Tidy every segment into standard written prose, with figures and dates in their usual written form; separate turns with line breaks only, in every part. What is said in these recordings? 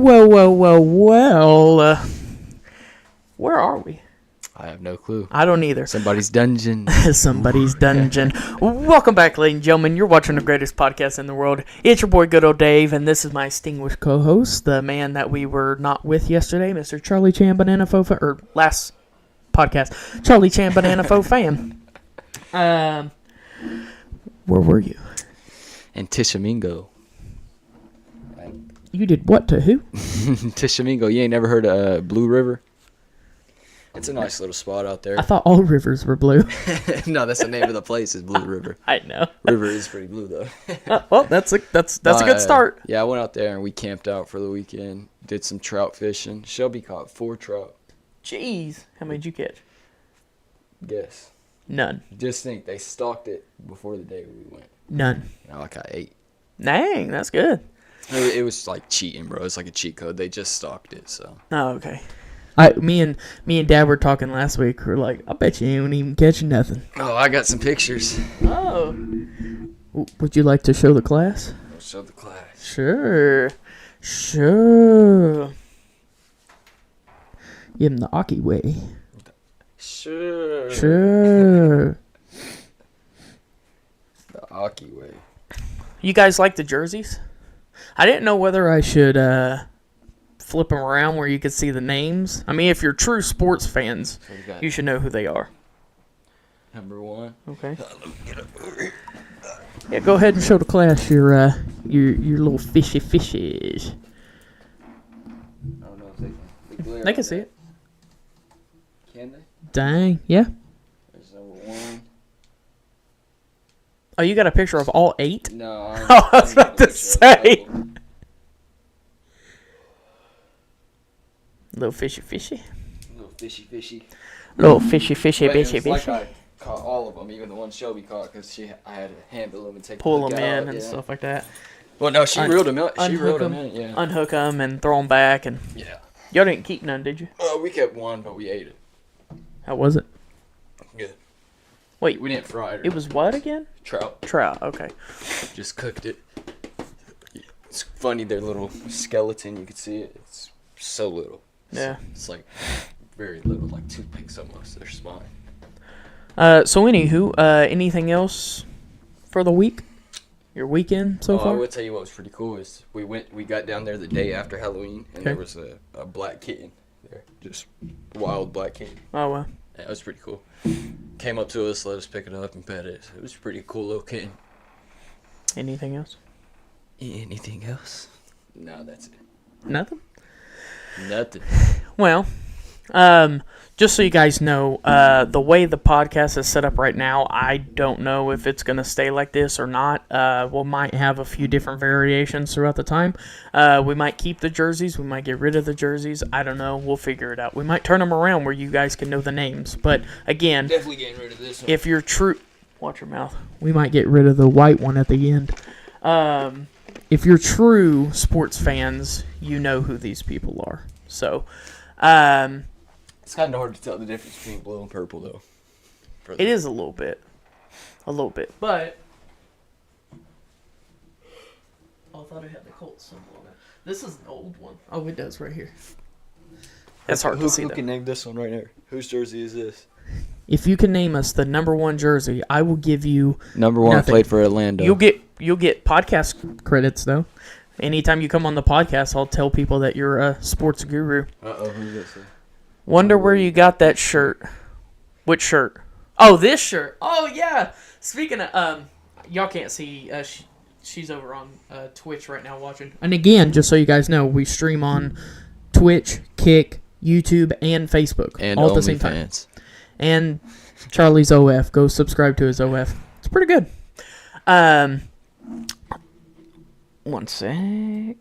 Well. Where are we?
I have no clue.
I don't either.
Somebody's dungeon.
Somebody's dungeon. Welcome back, ladies and gentlemen. You're watching the greatest podcast in the world. It's your boy, good old Dave, and this is my distinguished co-host, the man that we were not with yesterday, Mr. Charlie Chan Banana Fo, or last podcast, Charlie Chan Banana Fo fan. Where were you?
And Tishomingo.
You did what to who?
Tishomingo. You ain't never heard of Blue River? It's a nice little spot out there.
I thought all rivers were blue.
No, that's the name of the place, is Blue River.
I know.
River is pretty blue, though.
Well, that's a good start.
Yeah, I went out there and we camped out for the weekend. Did some trout fishing. Shelby caught 4 trout.
Jeez. How many did you catch?
Guess.
None.
Just think, they stalked it before the day we went.
None.
I caught 8.
Dang, that's good.
It was like cheating, bro. It's like a cheat code. They just stalked it, so.
Oh, okay. Me and Dad were talking last week. We're like, I bet you ain't even catching nothing.
Oh, I got some pictures.
Oh. Would you like to show the class?
I'll show the class.
Sure. Give him the Aki way.
Sure. The Aki way. You
guys like the jerseys? I didn't know whether I should flip them around where you could see the names. I mean, if you're true sports fans, you should know who they are.
Number 1.
Okay. Yeah, go ahead and show the class your little fishies.
I don't know if they
can see it.
Can they?
Dang, yeah.
There's number 1.
Oh, you got a picture of all 8?
No.
I was about to say. Little fishy.
Little fishy.
Little fishy, fishy.
Like I caught all of them, even the one Shelby caught, because I had to handle them and
pull them in and stuff like that.
Well, no, she reeled them out.
Yeah. Unhook them and throw them back, and
yeah.
Y'all didn't keep none, did you?
We kept one, but we ate it.
How was it?
Good.
Wait,
we didn't fry it.
It was what again?
Trout.
Okay.
Just cooked it. It's funny, their little skeleton. You can see it. It's so little.
Yeah.
It's like very little, like toothpicks almost. They're small.
So anywho, anything else for the week? Your weekend so far?
I will tell you what was pretty cool is we got down there the day after Halloween, and there was a black kitten there, just wild black kitten.
Oh wow.
Yeah, it was pretty cool. Came up to us, let us pick it up and pet it. It was a pretty cool little kitten.
Anything else?
Anything else? No, that's it.
Nothing. Well, just so you guys know, the way the podcast is set up right now, I don't know if it's going to stay like this or not. We might have a few different variations throughout the time. We might keep the jerseys. We might get rid of the jerseys. I don't know. We'll figure it out. We might turn them around where you guys can know the names. But, again,
definitely getting rid of this one.
If you're true... Watch your mouth. We might get rid of the white one at the end. If you're true sports fans, you know who these people are. So,
it's kind of hard to tell the difference between blue and purple, though.
It is a little bit. But, I thought it had the Colts symbol on it. This is an old one. Oh, it does right here. That's hard to see,
Who can name this one right here? Whose jersey is this?
If you can name us the number 1 jersey, I will give you
number 1
nothing.
Played for Orlando.
You'll get podcast credits though. Anytime you come on the podcast, I'll tell people that you're a sports guru.
Who's this?
Wonder where you got that shirt. Which shirt? Oh, this shirt. Oh yeah. Speaking of, y'all can't see. She's over on Twitch right now watching. And again, just so you guys know, we stream on Twitch, Kick, YouTube, and Facebook
and
all at the same time. And Charlie's OF. Go subscribe to his OF. It's pretty good. One sec.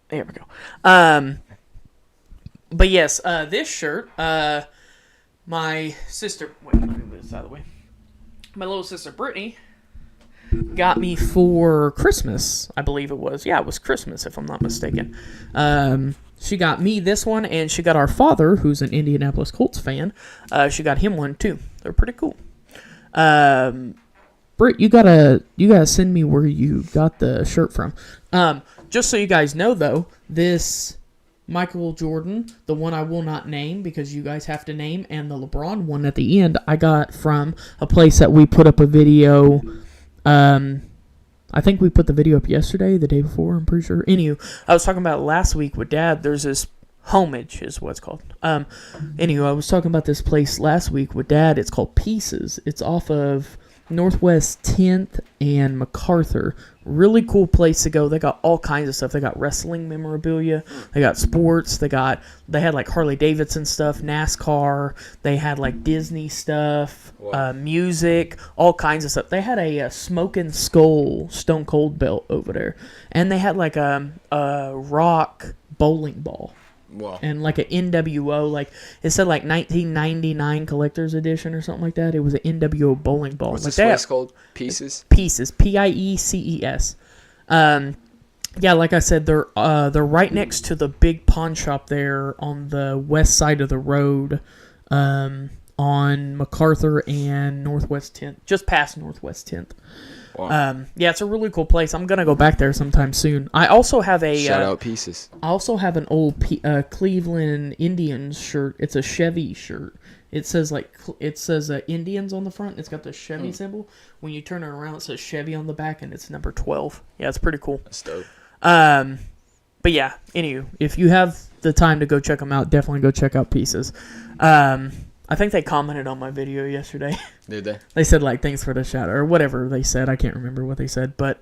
There we go. But yes, this shirt, my sister... Wait, let me move this out of the way. My little sister, Brittany, got me for Christmas, I believe it was. Yeah, it was Christmas, if I'm not mistaken. She got me this one, and she got our father, who's an Indianapolis Colts fan, she got him one, too. They're pretty cool. Britt, you gotta send me where you got the shirt from. Just so you guys know, though, this Michael Jordan, the one I will not name because you guys have to name, and the LeBron one at the end, I got from a place that we put up a video. I think we put the video up yesterday, the day before, I'm pretty sure. Anywho, I was talking about last week with Dad. There's this Homage is what it's called. Anywho, I was talking about this place last week with Dad. It's called Pieces. It's off of Northwest 10th and MacArthur. Really cool place to go. They got all kinds of stuff. They got wrestling memorabilia. They got sports. They had like Harley Davidson stuff, NASCAR. They had like Disney stuff, music, all kinds of stuff. They had a Smoking Skull Stone Cold belt over there, and they had like a rock bowling ball.
Wow.
And like an NWO, like it said like 1999 collector's edition or something like that. It was an NWO bowling ball.
What's
like
this place called? Pieces?
Pieces. Pieces. Yeah, like I said, they're right next to the big pawn shop there on the west side of the road, on MacArthur and Northwest 10th, just past Northwest 10th. Wow. Yeah, it's a really cool place. I'm gonna go back there sometime soon. I also have a
shout out Pieces.
I also have an old Cleveland Indians shirt. It's a Chevy shirt. It says Indians on the front. It's got the Chevy symbol. When you turn it around, it says Chevy on the back, and it's number 12. Yeah, it's pretty cool.
That's dope.
But yeah, anywho, if you have the time to go check them out, definitely go check out Pieces. I think they commented on my video yesterday.
Did they?
They said, like, thanks for the shout or whatever they said. I can't remember what they said. But,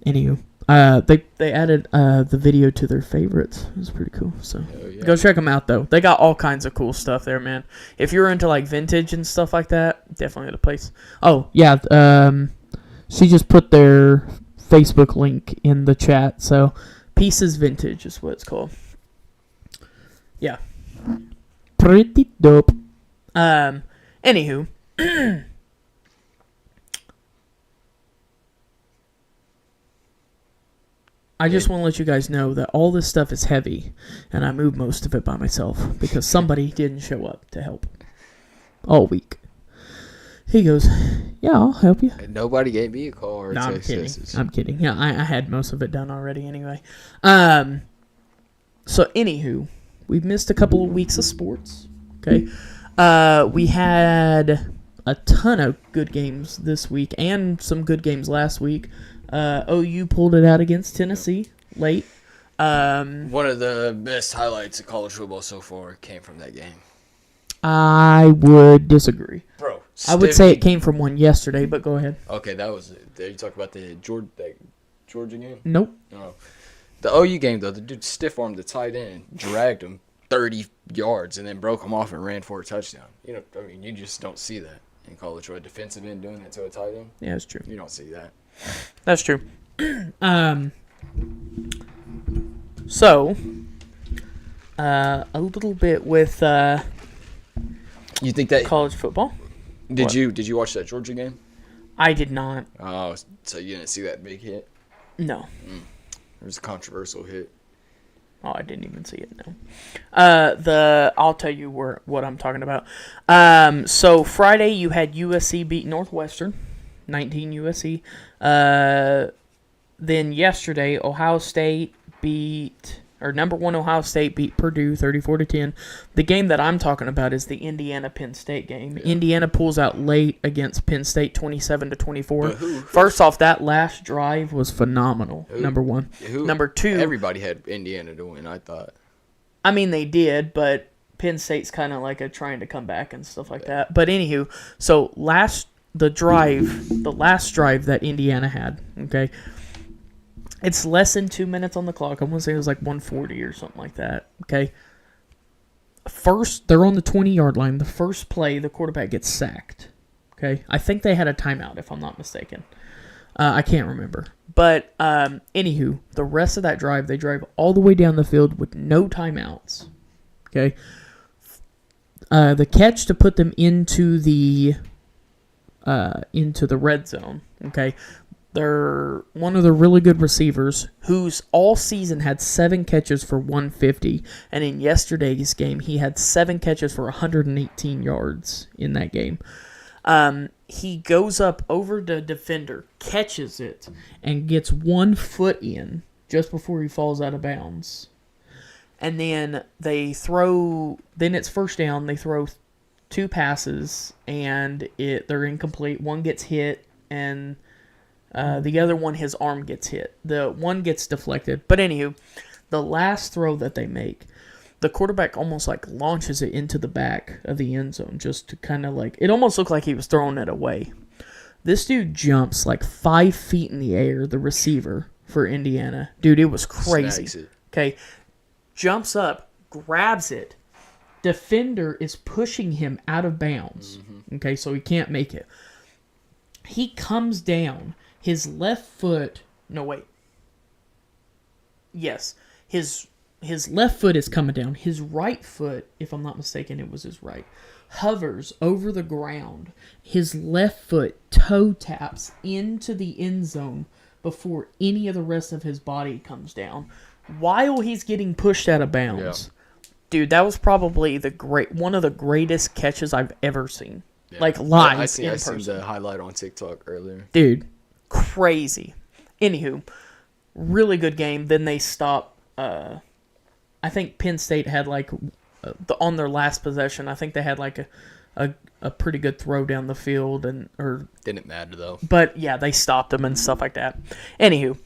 anywho, they added the video to their favorites. It was pretty cool. So,
yeah.
Go check them out, though. They got all kinds of cool stuff there, man. If you're into, like, vintage and stuff like that, definitely the place. Oh, yeah. She just put their Facebook link in the chat. So, Pieces Vintage is what it's called. Yeah. Pretty dope. Anywho. I just want to let you guys know that all this stuff is heavy, and I moved most of it by myself because somebody didn't show up to help all week. He goes, yeah, I'll help you.
And nobody gave me a call or a text message.
I'm kidding. Yeah, I had most of it done already anyway. So, anywho, we've missed a couple of weeks of sports. Okay. We had a ton of good games this week and some good games last week. OU pulled it out against Tennessee late.
One of the best highlights of college football so far came from that game.
I would disagree.
Bro,
I would say it came from one yesterday, but go ahead.
Okay, that was it. Did you talk about the Georgia game?
Nope.
No. The OU game, though, the dude stiff-armed the tight end, dragged him 30 yards, and then broke him off and ran for a touchdown. You know, I mean, you just don't see that in college. Or a defensive end doing that to a tight end.
Yeah, that's true.
You don't see that.
That's true. So, a little bit with
you think that
college football.
Did you watch that Georgia game?
I did not.
Oh, so you didn't see that big hit?
No.
It was a controversial hit.
Oh, I didn't even see it. No. I'll tell you what I'm talking about. So Friday you had USC beat Northwestern, 19 USC. Then yesterday Ohio State number 1 Ohio State beat Purdue 34-10. The game that I'm talking about is the Indiana-Penn State game. Yeah. Indiana pulls out late against Penn State 27-24. First off, that last drive was phenomenal. Number 1. Number 2,
everybody had Indiana to win, I thought.
I mean, they did, but Penn State's kind of like trying to come back and stuff like that. But anywho, so the last drive that Indiana had, okay, it's less than 2 minutes on the clock. I want to say it was like 1:40 or something like that. Okay. First, they're on the 20-yard line. The first play, the quarterback gets sacked. Okay. I think they had a timeout, if I'm not mistaken. I can't remember. But, anywho, the rest of that drive, they drive all the way down the field with no timeouts. Okay. The catch to put them into the red zone. Okay. They're one of the really good receivers who's all season had 7 catches for 150. And in yesterday's game, he had 7 catches for 118 yards in that game. he goes up over the defender, catches it, and gets 1 foot in just before he falls out of bounds. And then they throw. Then it's first down. They throw 2 passes, and they're incomplete. One gets hit, and the other one, his arm gets hit. The one gets deflected. But anywho, the last throw that they make, the quarterback almost like launches it into the back of the end zone just to kind of like, it almost looked like he was throwing it away. This dude jumps like 5 feet in the air, the receiver for Indiana. Dude, it was crazy.
Snags it.
Okay. Jumps up, grabs it. Defender is pushing him out of bounds. Okay, so he can't make it. He comes down. His left foot... No, wait. Yes. His left foot is coming down. His right foot, if I'm not mistaken, it was his right, hovers over the ground. His left foot toe taps into the end zone before any of the rest of his body comes down while he's getting pushed out of bounds. Yeah. Dude, that was probably one of the greatest catches I've ever seen. Yeah. Like live in person. I seen
the highlight on TikTok earlier.
Dude, crazy. Anywho, really good game. Then they stopped. I think Penn State had like on their last possession. I think they had like a pretty good throw down the field or
didn't matter though.
But yeah, they stopped them and stuff like that. Anywho,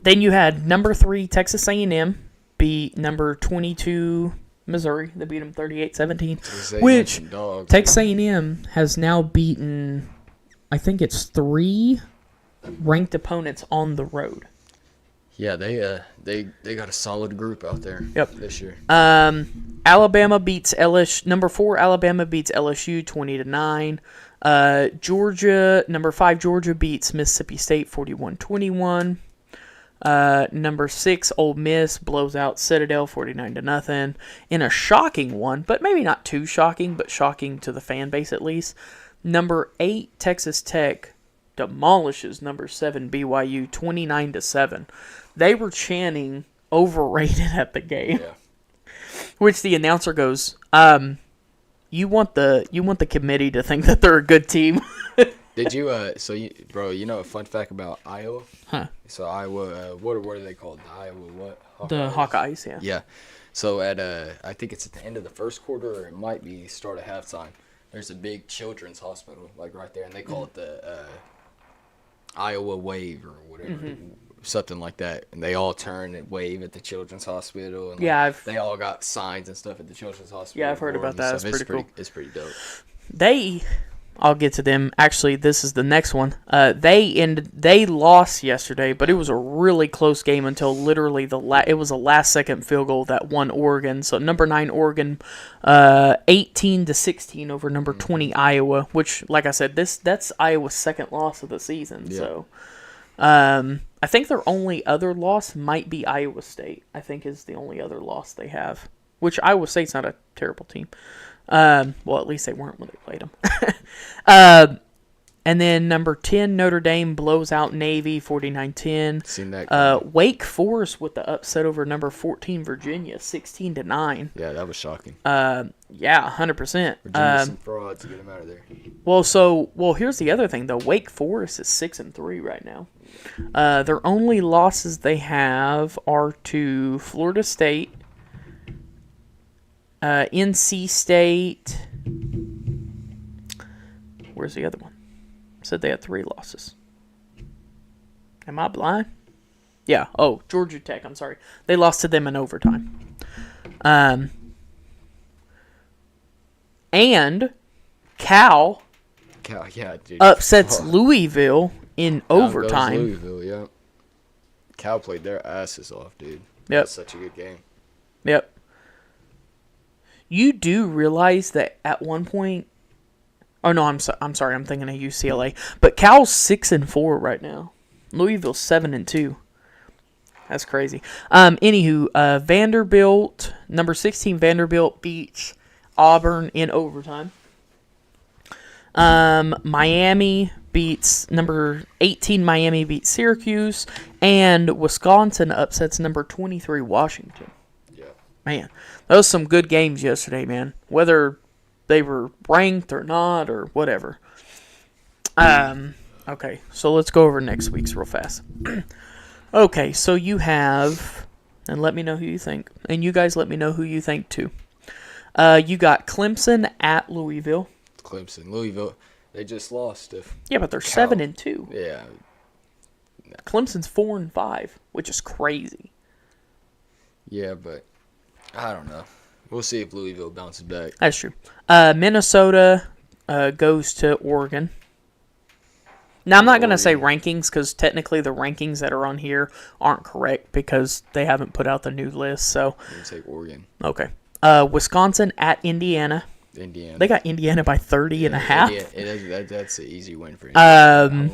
then you had number 3 Texas A&M beat number 22 Missouri. They beat them 38-17. Which Texas A&M has now beaten, I think it's 3 ranked opponents on the road.
Yeah, they got a solid group out there.
Yep.
This year.
Alabama beats LSU. Number 4 Alabama beats LSU 20-9. Georgia, number 5 Georgia beats Mississippi State 41-21. Number 6 Ole Miss blows out Citadel 49-0 in a shocking one, but maybe not too shocking, but shocking to the fan base at least. Number 8 Texas Tech demolishes number 7 BYU 29-7. They were chanting overrated at the game. Yeah. Which the announcer goes, you want the committee to think that they're a good team.
Did you bro, you know a fun fact about Iowa?
Huh.
So Iowa, what are they called? Iowa what?
Hawkeyes? The Hawkeyes, yeah.
Yeah. So at I think it's at the end of the first quarter, or it might be start of halftime. There's a big children's hospital like right there, and they call it the Iowa Wave or whatever, something like that. And they all turn and wave at the children's hospital. And
yeah,
they all got signs and stuff at the children's hospital.
Yeah, I've heard about that. It's pretty cool.
It's pretty dope.
I'll get to them. Actually, this is the next one. They lost yesterday, but it was a really close game until literally it was a last-second field goal that won Oregon. So number 9 Oregon, 18-16 over number 20 Iowa. Which, like I said, that's Iowa's second loss of the season. Yeah. So, I think their only other loss might be Iowa State. I think is the only other loss they have. Which Iowa State's not a terrible team. Well, at least they weren't when they played them. And then number 10, Notre Dame blows out Navy 49-10.
Seen that.
Wake Forest with the upset over number 14 Virginia 16-9.
Yeah, that was shocking.
Yeah, 100%.
Virginia's some frauds to get them out of there.
Well, here's the other thing though. Wake Forest is 6-3 right now. Their only losses they have are to Florida State, NC State. Where's the other one? Said they had 3 losses. Am I blind? Yeah. Oh, Georgia Tech. I'm sorry. They lost to them in overtime. And Cal
yeah, dude.
upsets Louisville in overtime.
Louisville, yeah. Cal played their asses off, dude.
Yep.
That's such a good game.
Yep. You do realize that at one point... Oh, no, I'm sorry. I'm thinking of UCLA. But Cal's 6-4 right now. Louisville's 7-2. That's crazy. Anywho, Vanderbilt, number 16 Vanderbilt beats Auburn in overtime. Miami beats number 18 Miami beats Syracuse. And Wisconsin upsets number 23 Washington.
Yeah.
Man, those some good games yesterday, man. Whether they were ranked or not or whatever. Okay, so let's go over next week's real fast. Okay, so you have, and let me know who you think, and you guys let me know who you think too. You got Clemson at Louisville.
Clemson, Louisville, they just lost.
Yeah, but they're 7-2.
Yeah.
Clemson's 4-5, which is crazy.
Yeah, but I don't know. We'll see if Louisville bounces back.
That's true. Minnesota goes to Oregon. Now, I'm not going to say rankings because technically the rankings that are on here aren't correct because they haven't put out the new list. So,
I'm going to take Oregon.
Okay. Wisconsin at Indiana.
Indiana.
They got Indiana by 30 and a half.
That's an easy win for Indiana.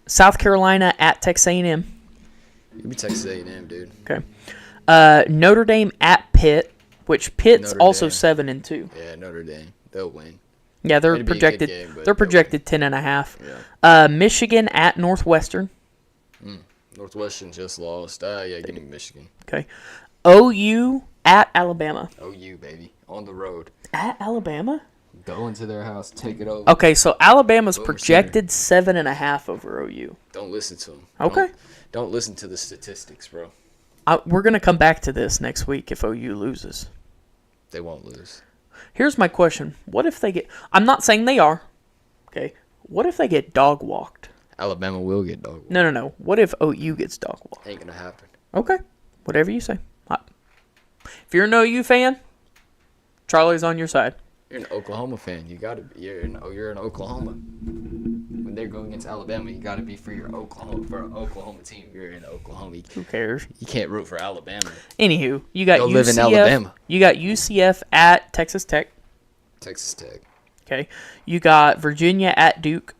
South Carolina at Texas A&M.
Give me Texas A&M, dude.
Okay. Notre Dame at Pitt, which Pitt's also 7-2.
Yeah, Notre Dame. They'll win.
Yeah, they're projected. They're projected 10.5. Yeah. Michigan at Northwestern.
Northwestern just lost. Yeah, give me Michigan.
Okay. OU at Alabama.
OU, baby, on the road.
At Alabama.
Go into their house, take it over.
Okay, so Alabama's projected 7.5 over OU.
Don't listen to them.
Okay.
Don't listen to the statistics, bro.
We're gonna come back to this next week if OU loses.
They won't lose.
Here's my question. What if they get... I'm not saying they are. Okay. What if they get dog walked?
Alabama will get dog walked.
No. What if OU gets dog walked?
Ain't going to happen.
Okay. Whatever you say. If you're an OU fan, Charlie's on your side.
You're an Oklahoma fan. You're in Oklahoma. When they're going against Alabama, you got to be for an Oklahoma team. You're in Oklahoma.
Who cares?
You can't root for Alabama.
Anywho, you got
Go
UCF.
live in Alabama.
You got UCF at Texas Tech.
Texas Tech.
Okay. You got Virginia at Duke.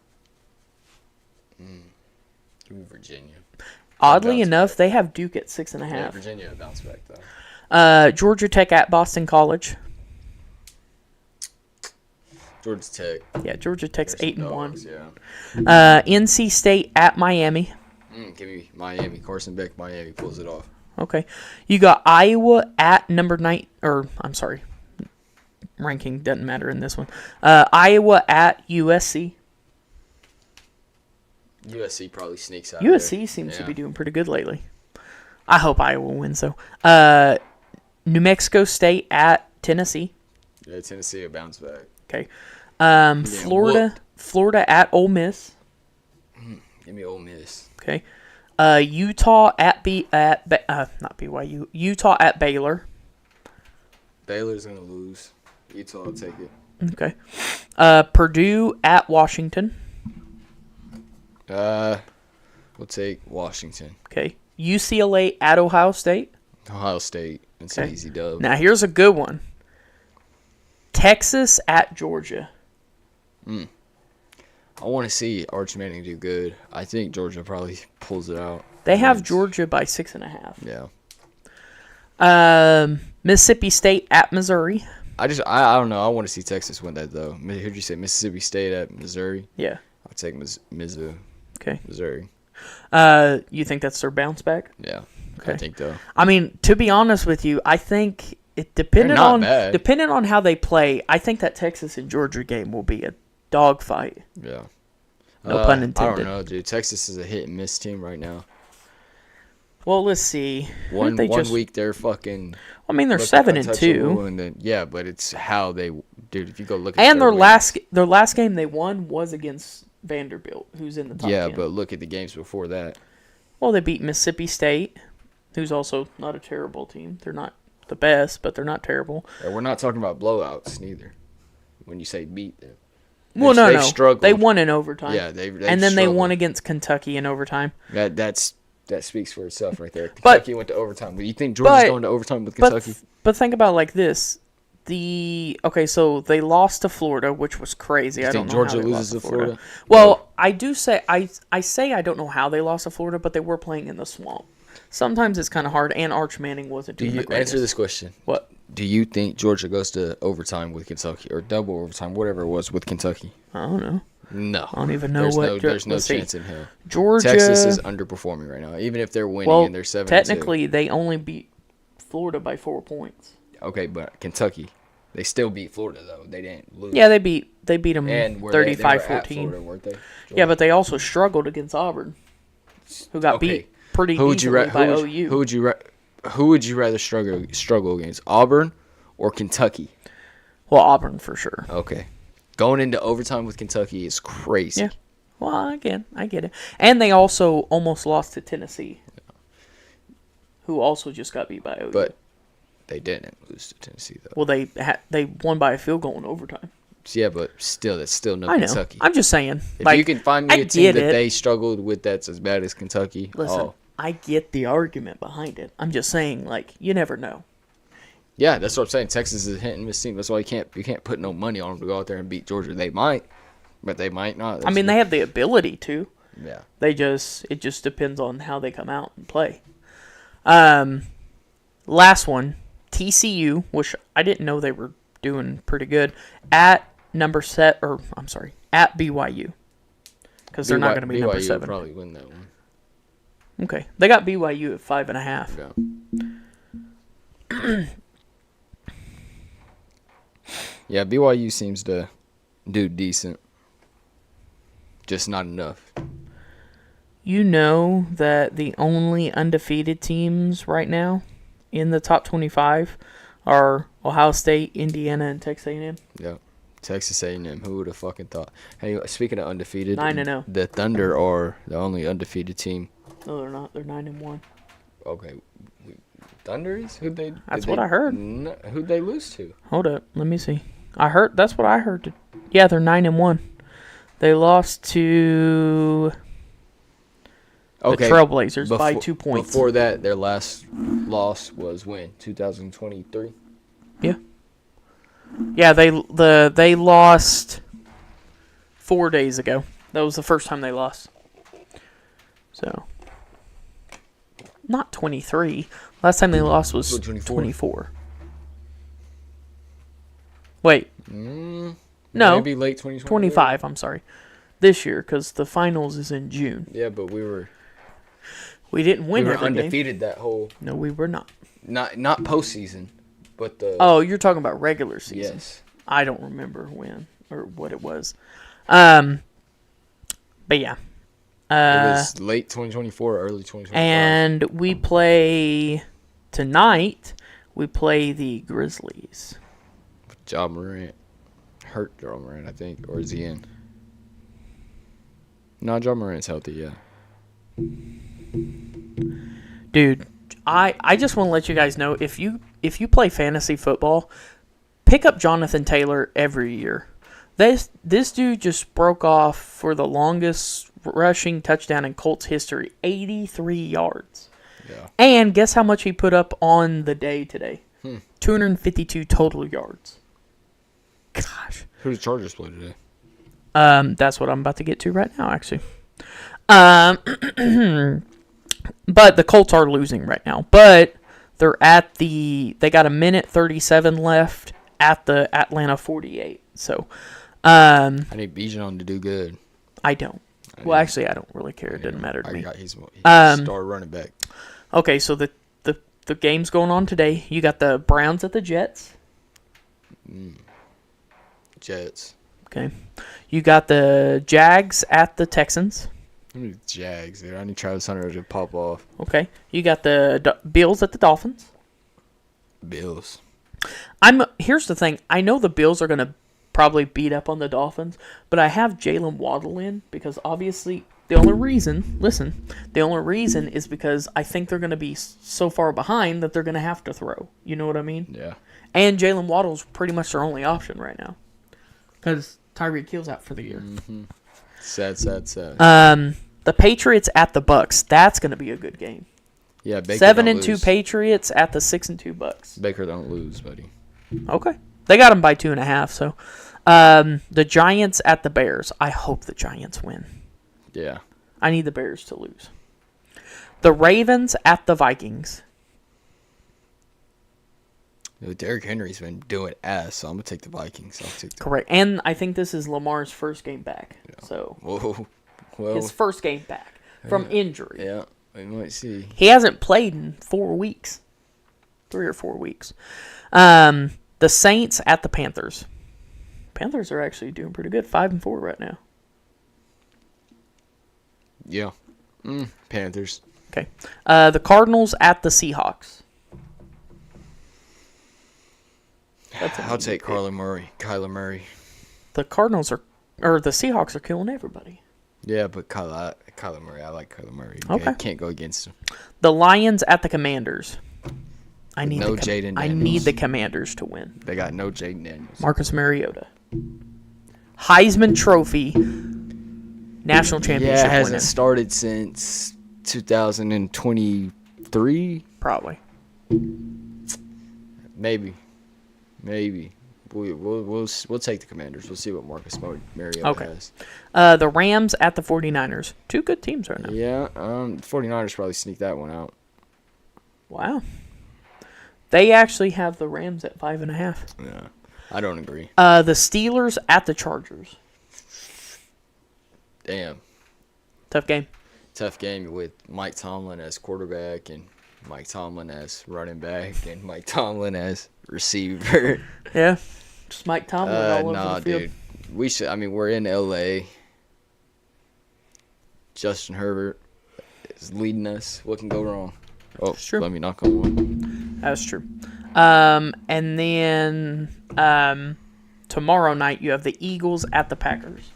Give me Virginia.
Oddly enough, they have Duke at 6.5.
Yeah, Virginia bounce back though.
Georgia Tech at Boston College.
Georgia Tech.
Yeah, Georgia Tech's 8-1.
Yeah.
NC State at Miami.
Give me Miami. Carson Beck, Miami pulls it off.
Okay. You got Iowa at number 9. Or, I'm sorry. Ranking doesn't matter in this one. Iowa at USC.
USC probably sneaks out.
USC seems to be doing pretty good lately. I hope Iowa wins, though. New Mexico State at Tennessee.
Yeah, Tennessee will bounce back.
Okay. Florida at Ole Miss.
Give me Ole Miss.
Okay. Utah at not BYU. Utah at Baylor.
Baylor's gonna lose. Utah will take it.
Okay. Purdue at Washington.
We'll take Washington.
Okay. UCLA at Ohio State.
Ohio State. It's an easy dub.
Now here's a good one. Texas at Georgia.
I want to see Arch Manning do good. I think Georgia probably pulls it out.
They have Georgia by 6.5.
Yeah.
Mississippi State at Missouri.
I don't know. I want to see Texas win that though. Who'd you say? Mississippi State at Missouri?
Yeah.
I'll take Mizzou.
Okay.
Missouri.
You think that's their bounce back?
Yeah.
Okay.
I think so.
I mean, to be honest with you, I think it depending on how they play, I think that Texas and Georgia game will be a dogfight.
Yeah.
No pun intended.
I don't know, dude. Texas is a hit and miss team right now.
Well, let's see.
One week they're fucking.
I mean, they're 7-2.
And then, yeah, but it's how they, dude. If you go look at
and their last game they won was against Vanderbilt, who's in the top 10.
But look at the games before that.
Well, they beat Mississippi State, who's also not a terrible team. They're not the best, but they're not terrible.
Yeah, we're not talking about blowouts neither. When you say beat them.
Well, no.
Struggled.
They won in overtime.
Yeah, they've
and then
struggled.
they won against Kentucky in overtime.
That speaks for itself right there. Kentucky went to overtime. Do you think Georgia's going to overtime with Kentucky?
But think about it like this. So they lost to Florida, which was crazy.
I don't know Georgia loses to Florida.
Well, no. I do say I don't know how they lost to Florida, but they were playing in the swamp. Sometimes it's kind of hard, and Arch Manning wasn't doing the greatest.
Answer this question?
What?
Do you think Georgia goes to overtime with Kentucky or double overtime, whatever it was with Kentucky?
I don't know.
No,
I don't even know
there's no chance in hell.
Georgia,
Texas is underperforming right now, even if they're winning and they're 7-2.
Technically, they only beat Florida by 4 points.
Okay, but Kentucky, they still beat Florida though. They didn't lose.
Yeah, they beat They beat them
And were
35-14.
they were at Florida, weren't they?
Yeah, but they also struggled against Auburn, who got beat pretty easily by OU.
Who would you rather struggle against, Auburn or Kentucky?
Well, Auburn for sure.
Okay. Going into overtime with Kentucky is crazy.
Yeah. Well, I get it. And they also almost lost to Tennessee, who also just got beat by OU.
But they didn't lose to Tennessee, though.
Well, they won by a field goal in overtime.
Yeah, but still, that's still no
I know.
Kentucky.
I'm just saying.
If you can find me a team that they struggled with that's as bad as Kentucky,
listen, I get the argument behind it. I'm just saying, you never know.
Yeah, that's what I'm saying. Texas is a hit and miss team. That's why you can't put no money on them to go out there and beat Georgia. They might, but they might not.
They have the ability to.
Yeah.
It just depends on how they come out and play. Last one, TCU, which I didn't know they were doing pretty good at at BYU, because they're not going to be number 7.
BYU probably win that one.
Okay, they got BYU at 5.5.
Yeah. Yeah, BYU seems to do decent, just not enough.
You know that the only undefeated teams right now in the top 25 are Ohio State, Indiana, and Texas A&M.
Yeah. Texas A&M. Who would have fucking thought? Hey, speaking of undefeated,
9-0.
The Thunder are the only undefeated team.
No, they're not. They're 9-1.
Okay. Thunders?
That's what I heard.
Who'd they lose to?
Hold up. Let me see. That's what I heard. Yeah, they're 9-1. They lost to the Trailblazers by 2 points.
Before that, their last loss was when? 2023?
Yeah. Yeah, they lost 4 days ago. That was the first time they lost. So, not 23. Last time they lost was 24. Wait. No.
Maybe late 2024.
25, I'm sorry. This year, because the finals is in June.
Yeah, but we
didn't win every game.
undefeated that whole...
No, we were not.
Not postseason, but the...
Oh, you're talking about regular season.
Yes.
I don't remember when or what it was. But yeah.
It was late 2024 or early 2025.
And we play... Tonight, we play the Grizzlies.
Ja Morant. Hurt Ja Morant, I think. Or is he in? No, Ja Morant's healthy, yeah.
Dude, I just want to let you guys know, if you play fantasy football, pick up Jonathan Taylor every year. This dude just broke off for the longest rushing touchdown in Colts history, 83 yards.
Yeah.
And guess how much he put up on the day today? 252 total yards. Gosh.
Who the Chargers play today?
That's what I'm about to get to right now, actually. But the Colts are losing right now. But they're they got 1:37 left at the Atlanta 48. So,
I need Bijan to do good.
I don't. Well, actually, I don't really care. It doesn't matter to me.
He's a star running back.
Okay, so the game's going on today. You got the Browns at the Jets.
Jets.
Okay. You got the Jags at the Texans.
I need Jags, dude. I need Travis Hunter to pop off.
Okay. You got the Bills at the Dolphins.
Bills.
Here's the thing. I know the Bills are going to probably beat up on the Dolphins, but I have Jalen Waddle in because obviously the only reason is because I think they're going to be so far behind that they're going to have to throw. You know what I mean?
Yeah.
And Jalen Waddle's pretty much their only option right now because Tyreek Hill's out for the year.
Mm-hmm. Sad.
The Patriots at the Bucks. That's going to be a good game.
Yeah, Baker
7-2 Patriots at the 6-2 Bucks.
Baker don't lose, buddy.
Okay, they got them by 2.5. So, the Giants at the Bears. I hope the Giants win.
Yeah.
I need the Bears to lose. The Ravens at the Vikings.
Derrick Henry's been doing ass, so I'm gonna take the Vikings.
Correct, and I think this is Lamar's first game back. Yeah. So, his first game back from injury.
Yeah, we might see.
He hasn't played in 4 weeks, 3 or 4 weeks. The Saints at the Panthers. Panthers are actually doing pretty good. 5-4 right now.
Yeah. Panthers.
Okay. The Cardinals at the Seahawks.
I'll take Kyler Murray.
The Cardinals or the Seahawks are killing everybody.
Yeah, but Kyler Murray. I like Kyler Murray.
Okay.
Can't go against him.
The Lions at the Commanders. I need
Jaden Daniels.
I need the Commanders to win.
They got no Jaden Daniels.
Marcus Mariota. Heisman Trophy. National championship.
Yeah, it hasn't
winning.
started since 2023.
Probably.
Maybe. We'll take the Commanders. We'll see what Marcus Mariota has.
The Rams at the 49ers. Two good teams right now.
Yeah, 49ers probably sneak that one out.
Wow. They actually have the Rams at 5.5.
Yeah, I don't agree.
The Steelers at the Chargers.
Damn.
Tough game.
Tough game with Mike Tomlin as quarterback and Mike Tomlin as running back and Mike Tomlin as receiver.
Yeah. Just Mike Tomlin all over the field.
Dude. We're in LA. Justin Herbert is leading us. What can go wrong? Oh,
true.
Let me knock on one.
That's true. And then tomorrow night you have the Eagles at the Packers.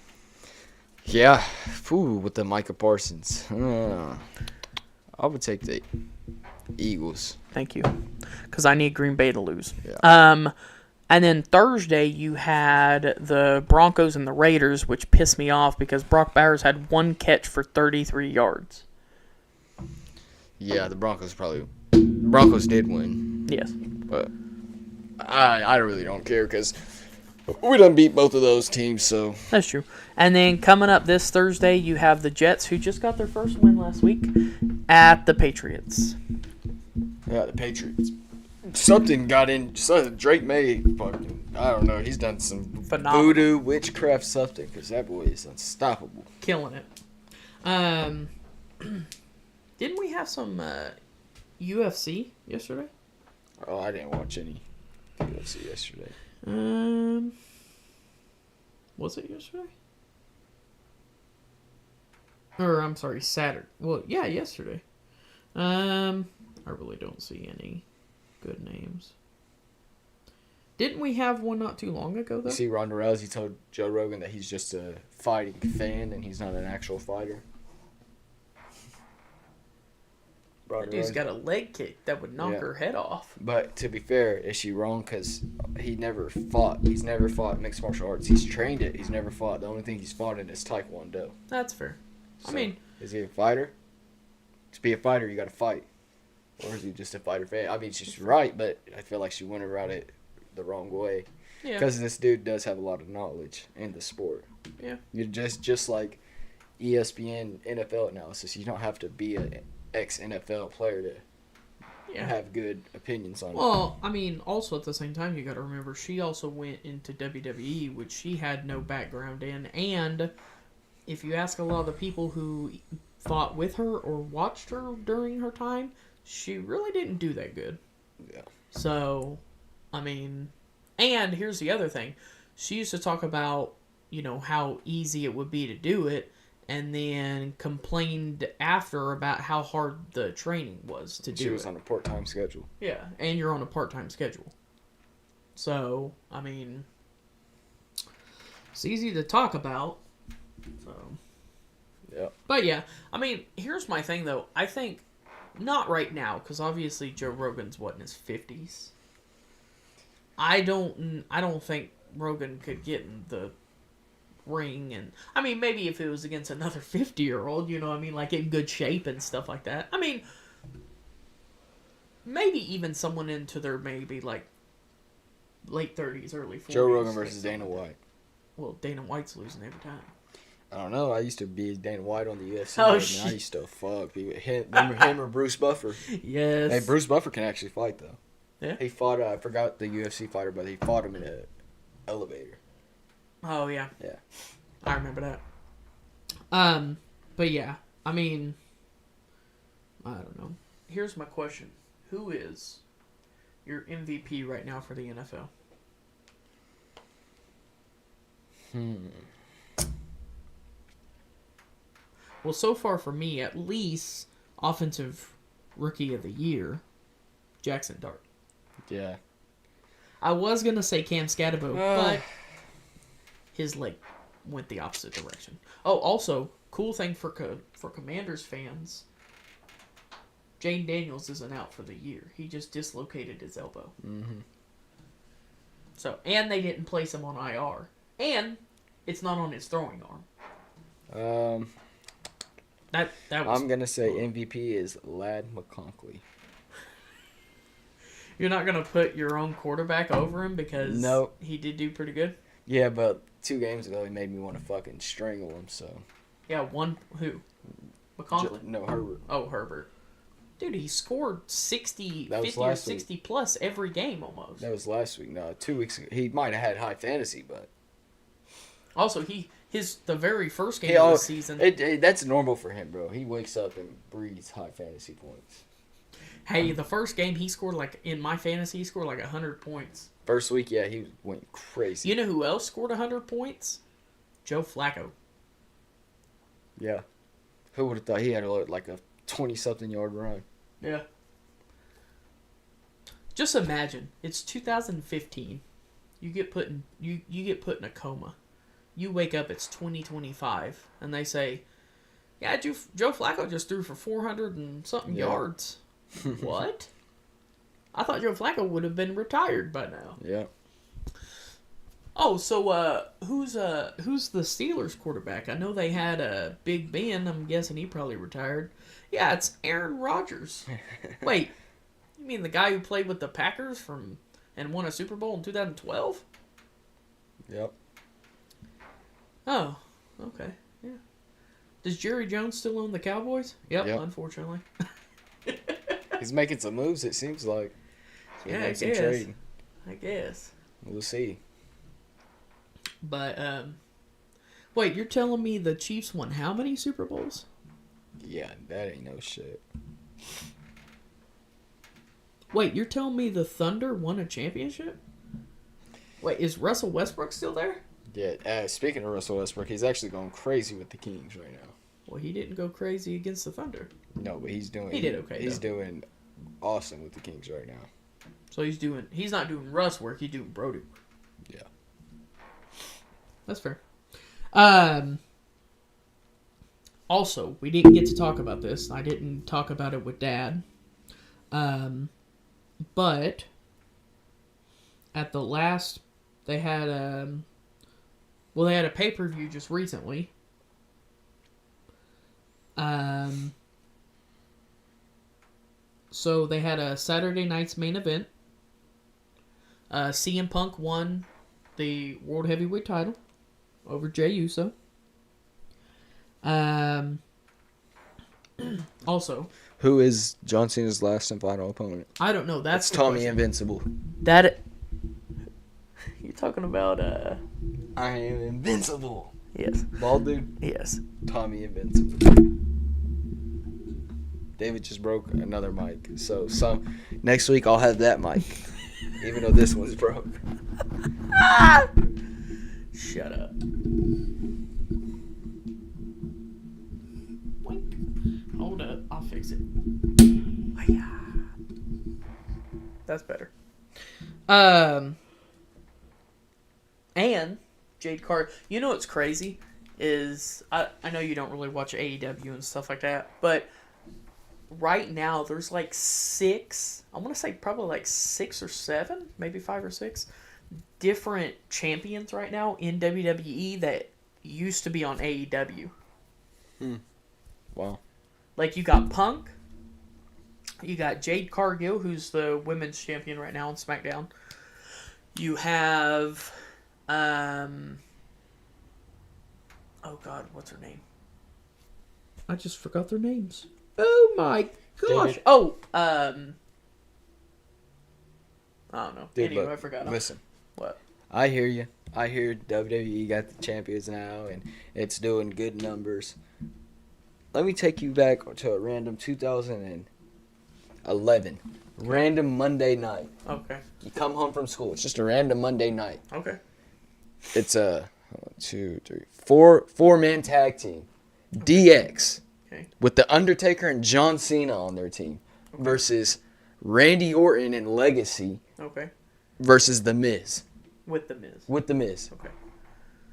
Yeah. With the Micah Parsons. I would take the Eagles.
Thank you. Because I need Green Bay to lose.
Yeah.
And then Thursday, you had the Broncos and the Raiders, which pissed me off because Brock Bowers had one catch for 33 yards.
Yeah, the Broncos did win.
Yes.
But I really don't care because we done beat both of those teams, so.
That's true. And then coming up this Thursday, you have the Jets, who just got their first win last week, at the Patriots.
Yeah, the Patriots. Something got in. Drake May, fucking, I don't know. He's done some voodoo, witchcraft something because that boy is unstoppable.
Killing it. Didn't we have some UFC yesterday?
Oh, I didn't watch any UFC yesterday.
Was it yesterday? Or, I'm sorry, Saturday. Well, yeah, yesterday. I really don't see any good names. Didn't we have one not too long ago, though?
You see, Ronda Rousey told Joe Rogan that he's just a fighting fan and he's not an actual fighter.
That dude's got a leg kick that would knock her head off.
But to be fair, is she wrong? Because he never fought. He's never fought mixed martial arts. He's trained it. He's never fought. The only thing he's fought in is Taekwondo.
That's fair.
So, is he a fighter? To be a fighter, you got to fight. Or is he just a fighter fan? I mean, she's right, but I feel like she went about it the wrong way.
Yeah.
Because this dude does have a lot of knowledge in the sport.
Yeah.
You're just like ESPN NFL analysis. You don't have to be an ex-NFL player to have good opinions on it.
Well, I mean, also at the same time, you got to remember she also went into WWE, which she had no background in. And if you ask a lot of the people who fought with her or watched her during her time, she really didn't do that good.
Yeah.
So, I mean, and here's the other thing. She used to talk about, how easy it would be to do it, and then complained after about how hard the training was to do it.
She was on a part-time schedule.
Yeah, and you're on a part-time schedule. So, I mean, it's easy to talk about. So,
yeah.
But yeah, I mean, here's my thing though. I think not right now, because obviously Joe Rogan's in his 50s. I don't think Rogan could get in the ring, and I mean, maybe if it was against another 50-year-old, like in good shape and stuff like that. I mean, maybe even someone into their maybe like late 30s, early 40s.
Joe Rogan versus Dana White.
Well, Dana White's losing every time.
I don't know. I used to be Dana White on the UFC.
Oh, shit.
I used to fuck people. Him or Bruce Buffer.
Yes.
Hey, Bruce Buffer can actually fight, though.
Yeah?
He fought, I forgot the UFC fighter, but he fought him in an elevator.
Oh, yeah.
Yeah.
I remember that. But yeah, I mean, I don't know. Here's my question. Who is your MVP right now for the NFL? Well, so far for me, at least, offensive rookie of the year, Jackson Dart.
Yeah.
I was going to say Cam Scatterbo, but his leg went the opposite direction. Oh, also, cool thing for Commanders fans, Jane Daniels isn't out for the year. He just dislocated his elbow.
Mm-hmm.
So, and they didn't place him on IR. And it's not on his throwing arm. That was...
I'm going to say MVP is Lad McConkey.
You're not going to put your own quarterback over him because he did do pretty good?
Yeah, but 2 games ago he made me want to fucking strangle him, so.
Yeah, who? McConkey?
No, Herbert.
Oh, Herbert. Dude, he scored 60,
That was
50 or
last
60 plus every game almost.
That was last week. No, 2 weeks ago. He might have had high fantasy, but.
Also, the very first game of the season.
That's normal for him, bro. He wakes up and breathes high fantasy points.
Hey, the first game he scored in my fantasy, he scored 100 points.
First week, yeah, he went crazy.
You know who else scored 100 points? Joe Flacco.
Yeah. Who would have thought he had a 20-something yard run?
Yeah. Just imagine, it's 2015. You get put in a coma. You wake up, it's 2025, and they say, "Yeah, Joe Flacco just threw for 400 and something yards." What? I thought Joe Flacco would have been retired by now.
Yeah.
Oh, so who's the Steelers quarterback? I know they had Big Ben. I'm guessing he probably retired. Yeah, it's Aaron Rodgers. Wait, you mean the guy who played with the Packers and won a Super Bowl in 2012?
Yep.
Oh, okay. Yeah. Does Jerry Jones still own the Cowboys? Yep. Unfortunately.
He's making some moves, it seems like. So
yeah, I guess.
We'll see.
But, wait, you're telling me the Chiefs won how many Super Bowls?
Yeah, that ain't no shit.
Wait, you're telling me the Thunder won a championship? Wait, is Russell Westbrook still there?
Yeah, speaking of Russell Westbrook, he's actually going crazy with the Kings right now.
Well, he didn't go crazy against the Thunder.
No, but he's doing...
He did okay,
He's doing awesome with the Kings right now.
So he's not doing Russ work, he's doing Brody work.
Yeah.
That's fair. Also, we didn't get to talk about this. I didn't talk about it with Dad. But at the last, they had a pay-per-view just recently. So they had a Saturday night's main event. CM Punk won the World Heavyweight title over Jey Uso. Also,
who is John Cena's last and final opponent?
I don't know. That's
Tommy
question.
Invincible.
You're talking about
I am invincible.
Yes.
Bald dude.
Yes.
Tommy Invincible. David just broke another mic, so next week I'll have that mic, even though this one's broke.
Shut up. Hold up, I'll fix it. That's better. And Jade Cargill. You know what's crazy is I know you don't really watch AEW and stuff like that, but right now there's like 6. I want to say probably like 6 or 7, maybe 5 or 6 different champions right now in WWE that used to be on AEW.
Wow.
Like you got Punk, you got Jade Cargill, who's the women's champion right now on SmackDown. You have, oh God, what's her name? I just forgot their names. Oh my gosh!
David.
Oh, I don't know.
Dude,
anyway, I forgot.
Listen.
What?
I hear you. I hear WWE got the champions now, and it's doing good numbers. Let me take you back to a random 2011. Random Monday night.
Okay.
You come home from school. It's just a random Monday night.
Okay.
It's 2, 3, 4, 4-man tag team. DX.
Okay.
With The Undertaker and John Cena on their team.
Okay.
Versus Randy Orton and Legacy.
Okay.
Versus The Miz.
With The Miz.
With The Miz.
Okay.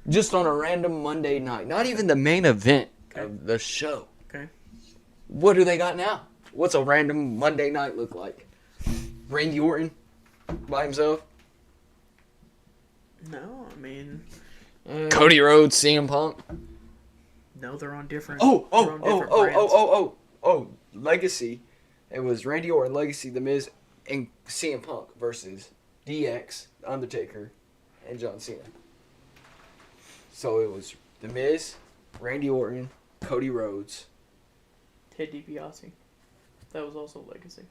Just on a random Monday night. Not even the main event
Okay.
of the show.
Okay.
What do they got now? What's a random Monday night look like? Randy Orton by himself?
No, I mean...
Cody Rhodes, CM Punk?
No, they're on different...
Oh, Legacy. It was Randy Orton, Legacy, The Miz, and CM Punk versus DX, The Undertaker, and John Cena. So it was The Miz, Randy Orton, Cody Rhodes.
Ted DiBiase. That was also Legacy.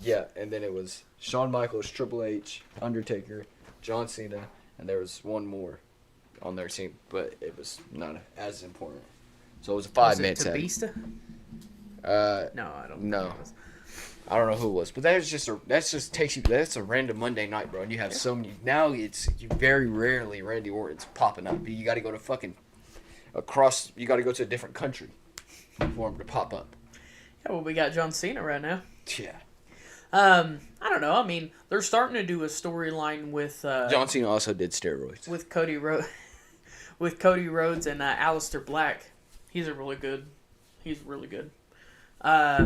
Yeah, and then it was Shawn Michaels, Triple H, Undertaker, John Cena, and there was one more on their team, but it was not as important. So it was a 5-man tag.
Batista? No, I don't.
No. I don't know who it was, but that's a random Monday night, bro. And you have so many now. You very rarely Randy Orton's popping up. You got to go to fucking across. You got to go to a different country for him to pop up.
Yeah, well, we got John Cena right now.
Yeah.
I don't know. I mean, they're starting to do a storyline with
John Cena also did steroids
with Cody Rhodes, and Aleister Black. He's really good. I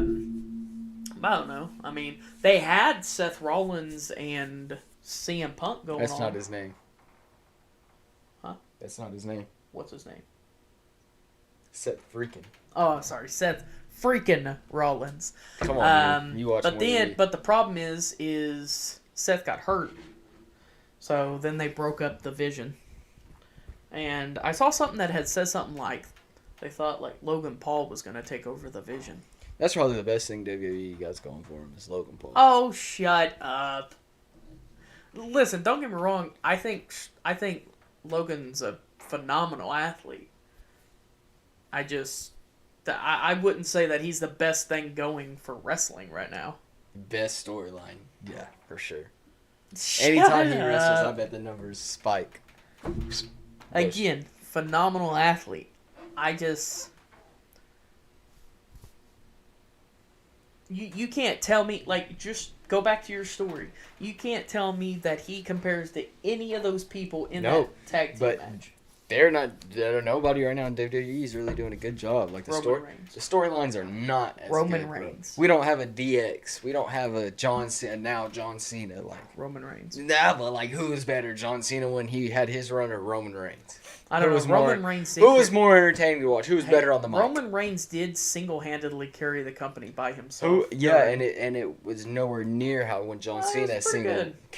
don't know. I mean, they had Seth Rollins and CM Punk going on.
That's not his name.
Huh?
That's not his name.
What's his name?
Seth freaking.
Oh, sorry, Seth freaking Rollins.
Come on, man. You watch
but
more than me.
But the problem is Seth got hurt, so then they broke up the Vision. And I saw something that had said something like they thought like Logan Paul was going to take over the Vision.
That's probably the best thing WWE got going for him is Logan Paul.
Oh, shut up! Listen, don't get me wrong. I think Logan's a phenomenal athlete. I wouldn't say that he's the best thing going for wrestling right now.
Best storyline, yeah, for sure.
Shut
Anytime he
up.
wrestles, I bet the numbers spike.
Again, phenomenal athlete. You can't tell me, like, just go back to your story. You can't tell me that he compares to any of those people in that tag team match.
Nobody right now in WWE is really doing a good job. Like the storylines are not as
Roman
good,
Reigns.
Bro. We don't have a DX. We don't have a John Cena. Like
Roman Reigns.
Nah, but like who is better, John Cena when he had his run or Roman Reigns?
I don't know. Roman Reigns.
Who was more entertaining to watch? Who was better on the mic?
Roman Reigns did single-handedly carry the company by himself.
And it was nowhere near how when John Cena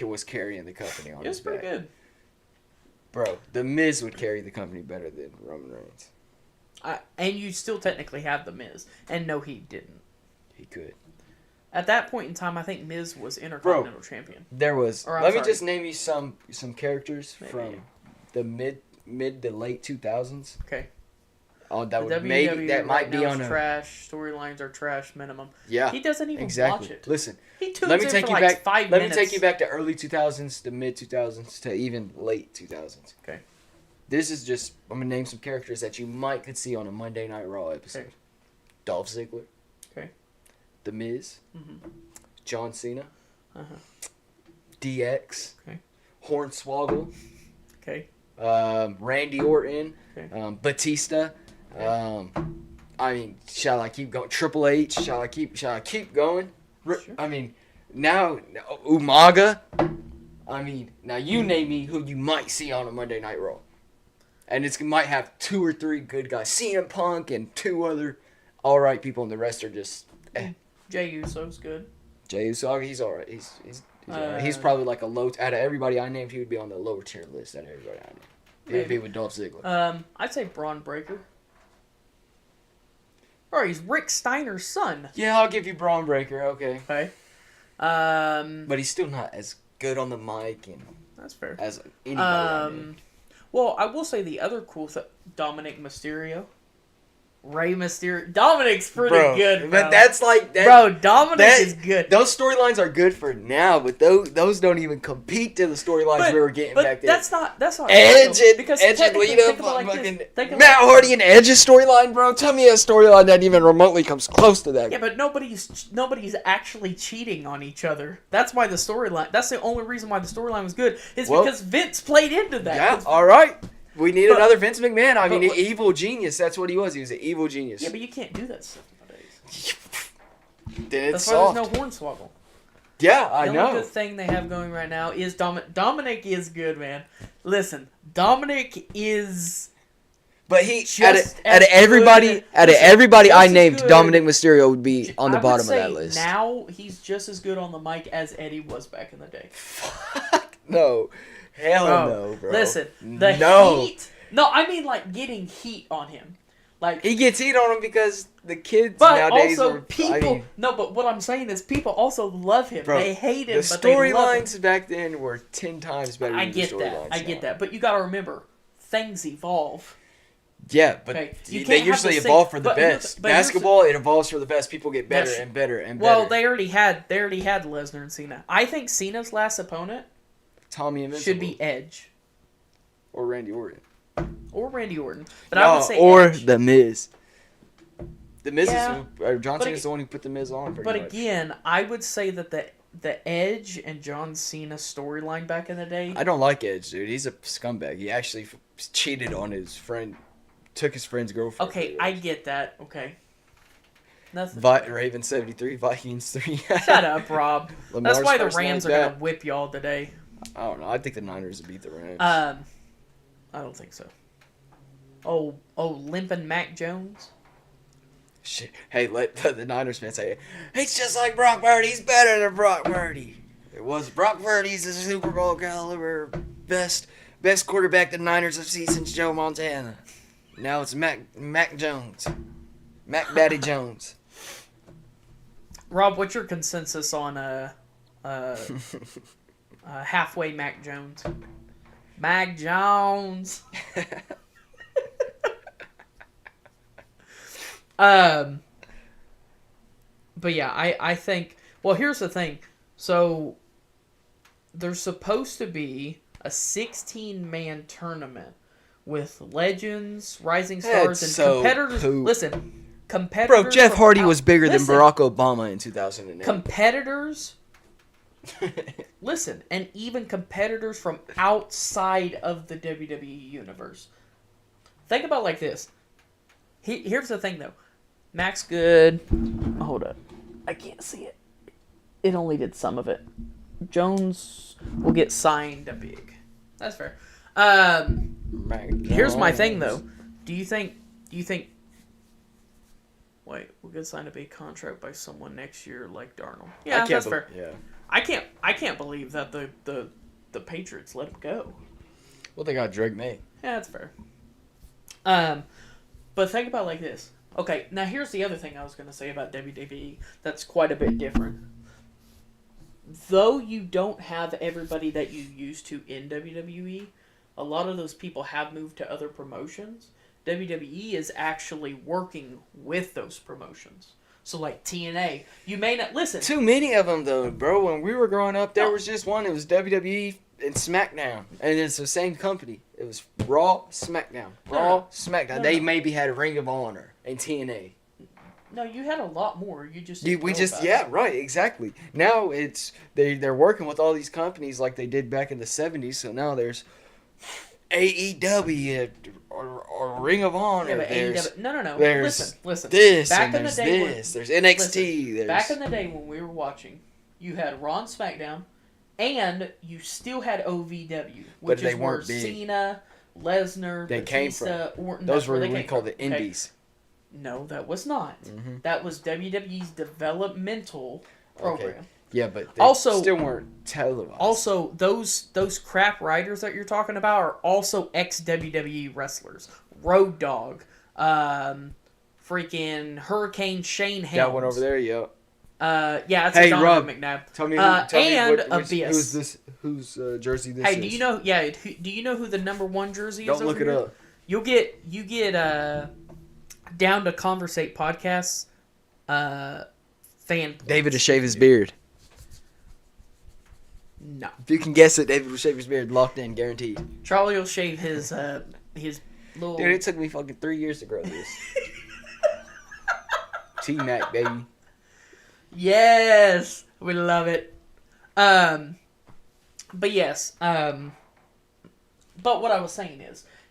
was carrying the company on his back.
It was pretty good.
Bro, The Miz would carry the company better than Roman Reigns.
And you still technically have The Miz. And no, he didn't.
He could.
At that point in time, I think Miz was Intercontinental Champion.
There was. Let me just name you some characters from the mid to late 2000s.
Okay.
Oh, that might be on a
trash. Storylines are trash minimum.
Yeah.
He doesn't even watch it.
Listen.
He tunes in for like 5 minutes.
Let me take you back to early 2000s, to mid 2000s, to even late 2000s.
Okay.
This is just I'm gonna name some characters that you could see on a Monday Night Raw episode.
Okay.
Dolph Ziggler.
Okay.
The Miz.
Mm-hmm.
John Cena.
Uh-huh.
DX.
Okay.
Hornswoggle.
Okay.
Randy Orton.
Okay.
Batista.
Okay.
I mean, shall I keep going? Triple H. Shall I keep going?
Sure.
I mean, now Umaga. I mean, now you name me who you might see on a Monday Night Raw, and it might have 2 or 3 good guys, CM Punk and 2 other all right people, and the rest are just.
Jey Uso's good.
Jey Uso, he's all right. He's all right. He's probably like a low. Out of everybody I named, he would be on the lower tier list. Out of everybody I named, he'd be with Dolph Ziggler.
I'd say Braun Breaker. Or he's Rick Steiner's son.
Yeah, I'll give you Braun Breaker. Okay.
Okay.
But he's still not as good on the mic and
that's fair.
As anybody.
Well, I will say the other cool Dominic Mysterio. Rey Mysterio. Dominic's pretty
Bro,
good, bro.
but that's like that,
bro, Dominic is good.
Those storylines are good for now, but those don't even compete to the storylines we were getting back then.
That's not
Edge
true,
and
because
Edge and
technically,
Lita,
think about it like
fucking
this. Think about
Matt Hardy and Edge's storyline, bro. Tell me a storyline that even remotely comes close to that.
Yeah, but nobody's actually cheating on each other. That's why the storyline. That's the only reason why the storyline was good. Is because Vince played into that.
Yeah, all right. We need another Vince McMahon. I mean, an evil genius. That's what he was. He was an evil genius.
Yeah, but you can't do that stuff nowadays.
Then
That's
it's
why
soft.
there's no Hornswoggle.
Yeah, I
The
know.
only good thing they have going right now is Dominic is good, man. Listen, Dominic is.
But he
Just
out of
as
everybody
good-
I
just as
named,
good.
Dominic Mysterio would be on the
I would
bottom of
say
that list.
Now he's just as good on the mic as Eddie was back in the day.
Fuck no. Hell no, bro.
Listen,
No.
heat. No, I mean like getting heat on him. Like
He gets heat on him because the kids
but
nowadays
also
are.
people.
I mean,
No, but what I'm saying is people also love him.
bro,
They hate him,
the
but they love him.
storylines back then were 10 times better
I
than
get
the
that.
storylines
I get
now.
that. But you got to remember, things evolve.
Yeah, but
Okay, you
they
can't have
usually
the same-
evolve for the
but here's-
best.
but here's
Basketball, it evolves for the best. People get better
That's-
and better and better.
Well, they already had Lesnar and Cena. I think Cena's last opponent
Tommy Invincible
should be Edge
or Randy Orton.
or Randy Orton. But I would say
or
Edge.
The Miz. The Miz
Yeah,
John
but
Cena's the one who put the Miz on. Pretty
But
much.
again, I would say that the Edge and John Cena storyline back in the day.
I don't like Edge, dude. He's a scumbag. He actually cheated on his friend, took his friend's girlfriend.
Okay, I get that. Okay. Nothing.
Raven 73, Vikings 3.
Shut up, Rob.
Lamar's
That's why the
first
Rams are
like
gonna
that.
whip y'all today.
I don't know. I think the Niners would beat the Rams.
I don't think so. Oh, limping Mac Jones.
Shit. Hey, let the Niners fans say, he's just like Brock Purdy. He's better than Brock Purdy. It was Brock Purdy's the Super Bowl caliber best quarterback the Niners have seen since Joe Montana. Now it's Mac Jones. Mac Daddy Jones.
Rob, what's your consensus on halfway Mac Jones? Mac Jones. But yeah, I think. Well, here's the thing. So there's supposed to be a 16-man tournament with legends, rising stars,
That's
and
so
competitors.
poop.
Listen, competitors.
Bro, Jeff
from
Hardy
out-
was bigger than
listen,
Barack Obama in 2008.
Competitors. Listen, and even competitors from outside of the WWE universe. Think about it like this. Here's the thing, though. Mac's good. Hold up. I can't see it. It only did some of it. Jones will get signed a big. That's fair. Here's my thing, though. Do you think... Wait, we'll get signed a big contract by someone next year like Darnold. Yeah, that's fair.
Yeah.
I can't believe that the Patriots let him go.
Well, they got Drake May.
Yeah, that's fair. But think about it like this. Okay, now here's the other thing I was going to say about WWE that's quite a bit different. Though you don't have everybody that you used to in WWE, a lot of those people have moved to other promotions. WWE is actually working with those promotions. So like TNA, you may not listen.
Too many of them though, bro. When we were growing up, there
No.
was just one. It was WWE and SmackDown, and it's the same company. It was Raw, SmackDown, Raw, SmackDown.
No,
They
no.
maybe had a Ring of Honor and TNA.
No, you had a lot more. You just
We
didn't know
just
about
yeah,
it.
right, exactly. Now it's they're working with all these companies like they did back in the 70s. So now there's AEW or Ring of Honor.
Yeah, but
there's
AEW, no.
there's
Listen.
this
Back
and
in the
there's
day
this. There's NXT.
Listen,
there's
back in the day when we were watching, you had Raw and SmackDown, and you still had OVW,
But
which
they
is where
weren't big.
Cena, Lesnar,
They came
Batista, Orton.
those
that's where
were
they
what we
came
call
from,
the
okay?
indies.
No, that was not.
Mm-hmm.
That was WWE's developmental program.
Okay. Yeah, but they
Also-
still weren't televised.
Also, those crap writers that you're talking about are also ex-WWE wrestlers. Road Dogg, freaking Hurricane Shane Helms.
that one over there, yeah.
Yeah, it's
Hey,
Jonathan
Rob,
McNabb.
Tell me,
and
which,
Abyss.
who's this? Whose jersey this
Hey,
is?
do you know? Yeah, do you know who the number 1 jersey is?
Don't look
over
it
here?
up.
You get down to Conversate podcasts, fan.
David to shave his beard.
No.
If you can guess it, David will shave his beard. Locked in, guaranteed.
Charlie will shave his little.
Dude, it took me fucking 3 years to grow this. T-Mac, baby.
Yes, we love it. But yes. But what I was saying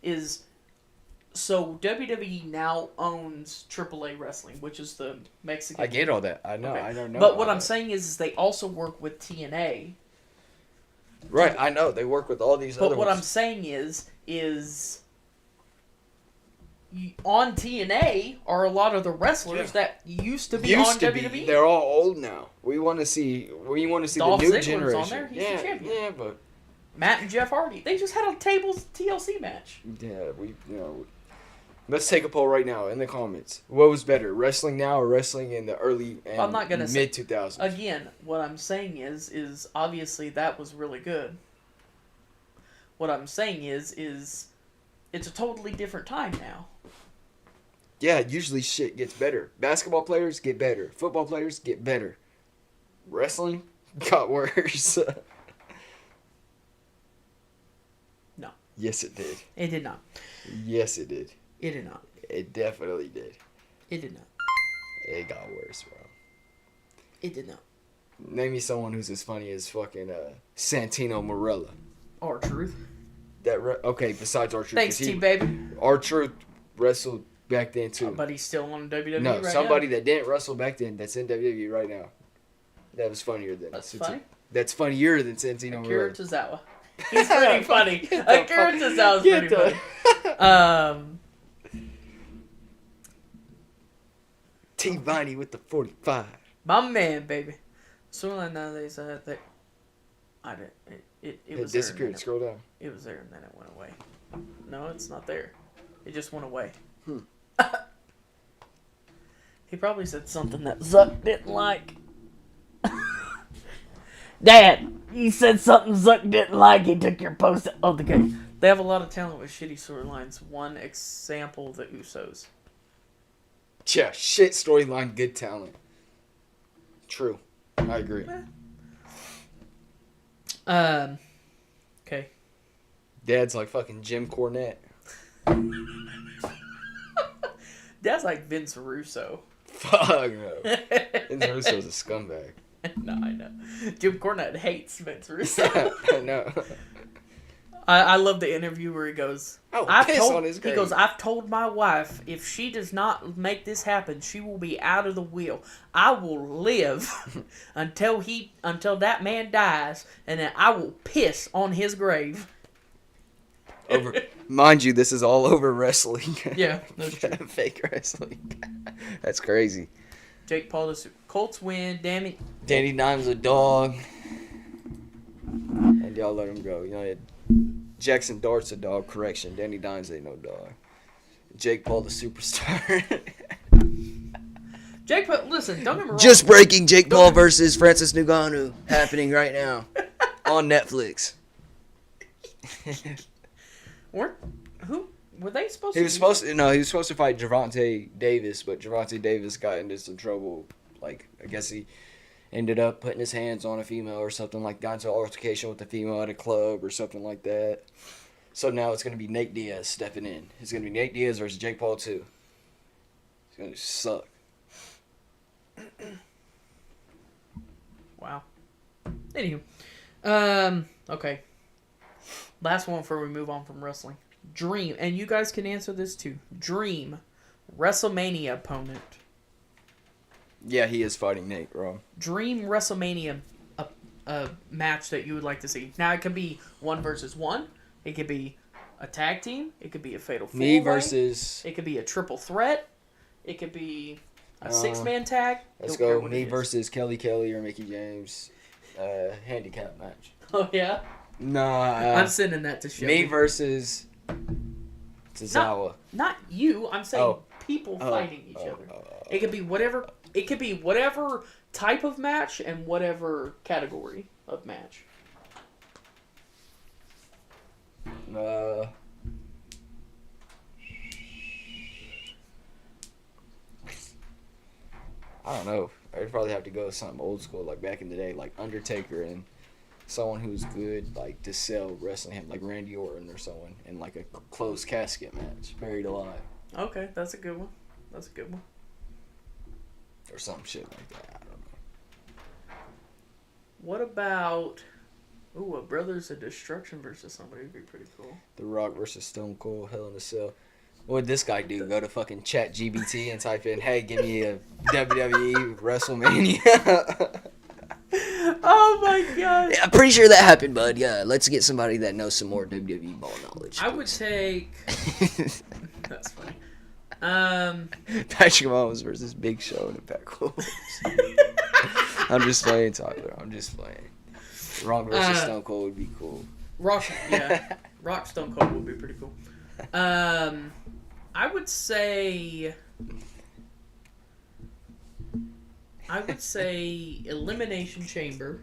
is. So WWE now owns AAA Wrestling, which is the Mexican.
I get all that. I know.
Okay.
I don't know.
But what I'm saying is they also work with TNA.
Right, I know. They work with all these other
But what
ones.
I'm saying is on TNA are a lot of the wrestlers that used to be on WWE.
They're all old now. We want to see
Dolph
the new
Ziggler's
generation.
on there. He's the champion.
Yeah, but
Matt and Jeff Hardy. They just had a tables TLC match.
yeah, let's take a poll right now in the comments. What was better, wrestling now or wrestling in the early and
I'm not gonna
mid 2000s?
Again, what I'm saying is obviously that was really good. What I'm saying is it's a totally different time now.
Yeah, usually shit gets better. Basketball players get better. Football players get better. Wrestling got worse.
No.
Yes, it did.
It did not.
Yes, it did.
It did not.
It definitely did.
It did not.
It got worse, bro.
It did not.
Name me someone who's as funny as fucking Santino Marella.
R-Truth.
Okay, besides R-Truth.
Thanks, T-Baby.
R-Truth wrestled back then, too.
But he's still on WWE
No,
right
somebody
now.
that didn't wrestle back then that's in WWE right now. That was funnier than
That's funny.
That's funnier than Santino
Akira
Marella.
Tozawa. He's pretty funny. Akira Tozawa's pretty funny.
T-Viney with the 45.
My man, baby. Storyline nowadays, I didn't. It
It
was
disappeared.
There
Scroll down.
it was there and then it went away. No, it's not there. It just went away. He probably said something that Zuck didn't like. Dad, you said something Zuck didn't like. He took your post. Oh, the game. They have a lot of talent with shitty storylines. One example, the Usos.
Yeah, shit storyline, good talent. True. I agree.
Okay.
Dad's like fucking Jim Cornette.
That's like Vince Russo.
Fuck no. Vince Russo's a scumbag.
No, I know. Jim Cornette hates Vince Russo.
I know.
I love the interview where he goes,
on his grave.
He goes, I've told my wife if she does not make this happen, she will be out of the wheel. I will live until that man dies, and then I will piss on his grave.
Mind you, this is all over wrestling.
Yeah, that's true.
Fake wrestling. That's crazy.
Jake Paul, the Colts win. Damn it.
Danny Dimes a dog. And y'all let him go. You know, Jackson Dart's a dog. Correction. Danny Dimes ain't no dog. Jake Paul the superstar.
Jake Paul, listen, don't get me wrong.
Just breaking Jake Paul versus Francis Ngannou happening right now on Netflix.
Who were they supposed
He
to?
was supposed to fight Gervonta Davis, but Gervonta Davis got into some trouble. Like, I guess he ended up putting his hands on a female or something, like got into an altercation with a female at a club or something like that. So now it's going to be Nate Diaz stepping in. It's going to be Nate Diaz versus Jake Paul 2. It's going to suck.
Wow. Anywho. Okay. Last one before we move on from wrestling. Dream, and you guys can answer this too. Dream, WrestleMania opponent.
Yeah, he is fighting Nate, bro.
Dream WrestleMania match that you would like to see. Now, it could be 1 versus 1. It could be a tag team. It could be a fatal four-way.
Me versus...
It could be a triple threat. It could be a 6-man tag.
Let's
Don't care
go
what
me
it is.
versus Kelly or Mickey James. Handicap match.
Oh, yeah?
Nah.
I'm sending that to Shelby.
Me versus Tozawa.
Not you. I'm saying people
Oh.
fighting each other. It could be whatever. It could be whatever type of match and whatever category of match.
I don't know. I'd probably have to go with something old school, like back in the day, like Undertaker and someone who's good, like to sell wrestling him, like Randy Orton or someone, in like a closed casket match, buried alive.
Okay, that's a good one. That's a good one.
Or some shit like that. I don't know.
What about... Ooh, a Brothers of Destruction versus somebody would be pretty cool.
The Rock versus Stone Cold, Hell in a Cell. What would this guy do? Go to fucking Chat GBT and type in, hey, give me a WWE WrestleMania.
Oh my god.
Yeah, I'm pretty sure that happened, bud. Yeah, let's get somebody that knows some more WWE ball knowledge.
I would take... That's funny.
Patrick Mahomes versus Big Show in a pack wolves. I'm just playing, Tyler. I'm just playing. Rock versus Stone Cold would be cool.
Rock, yeah. Rock Stone Cold would be pretty cool. I would say Elimination Chamber.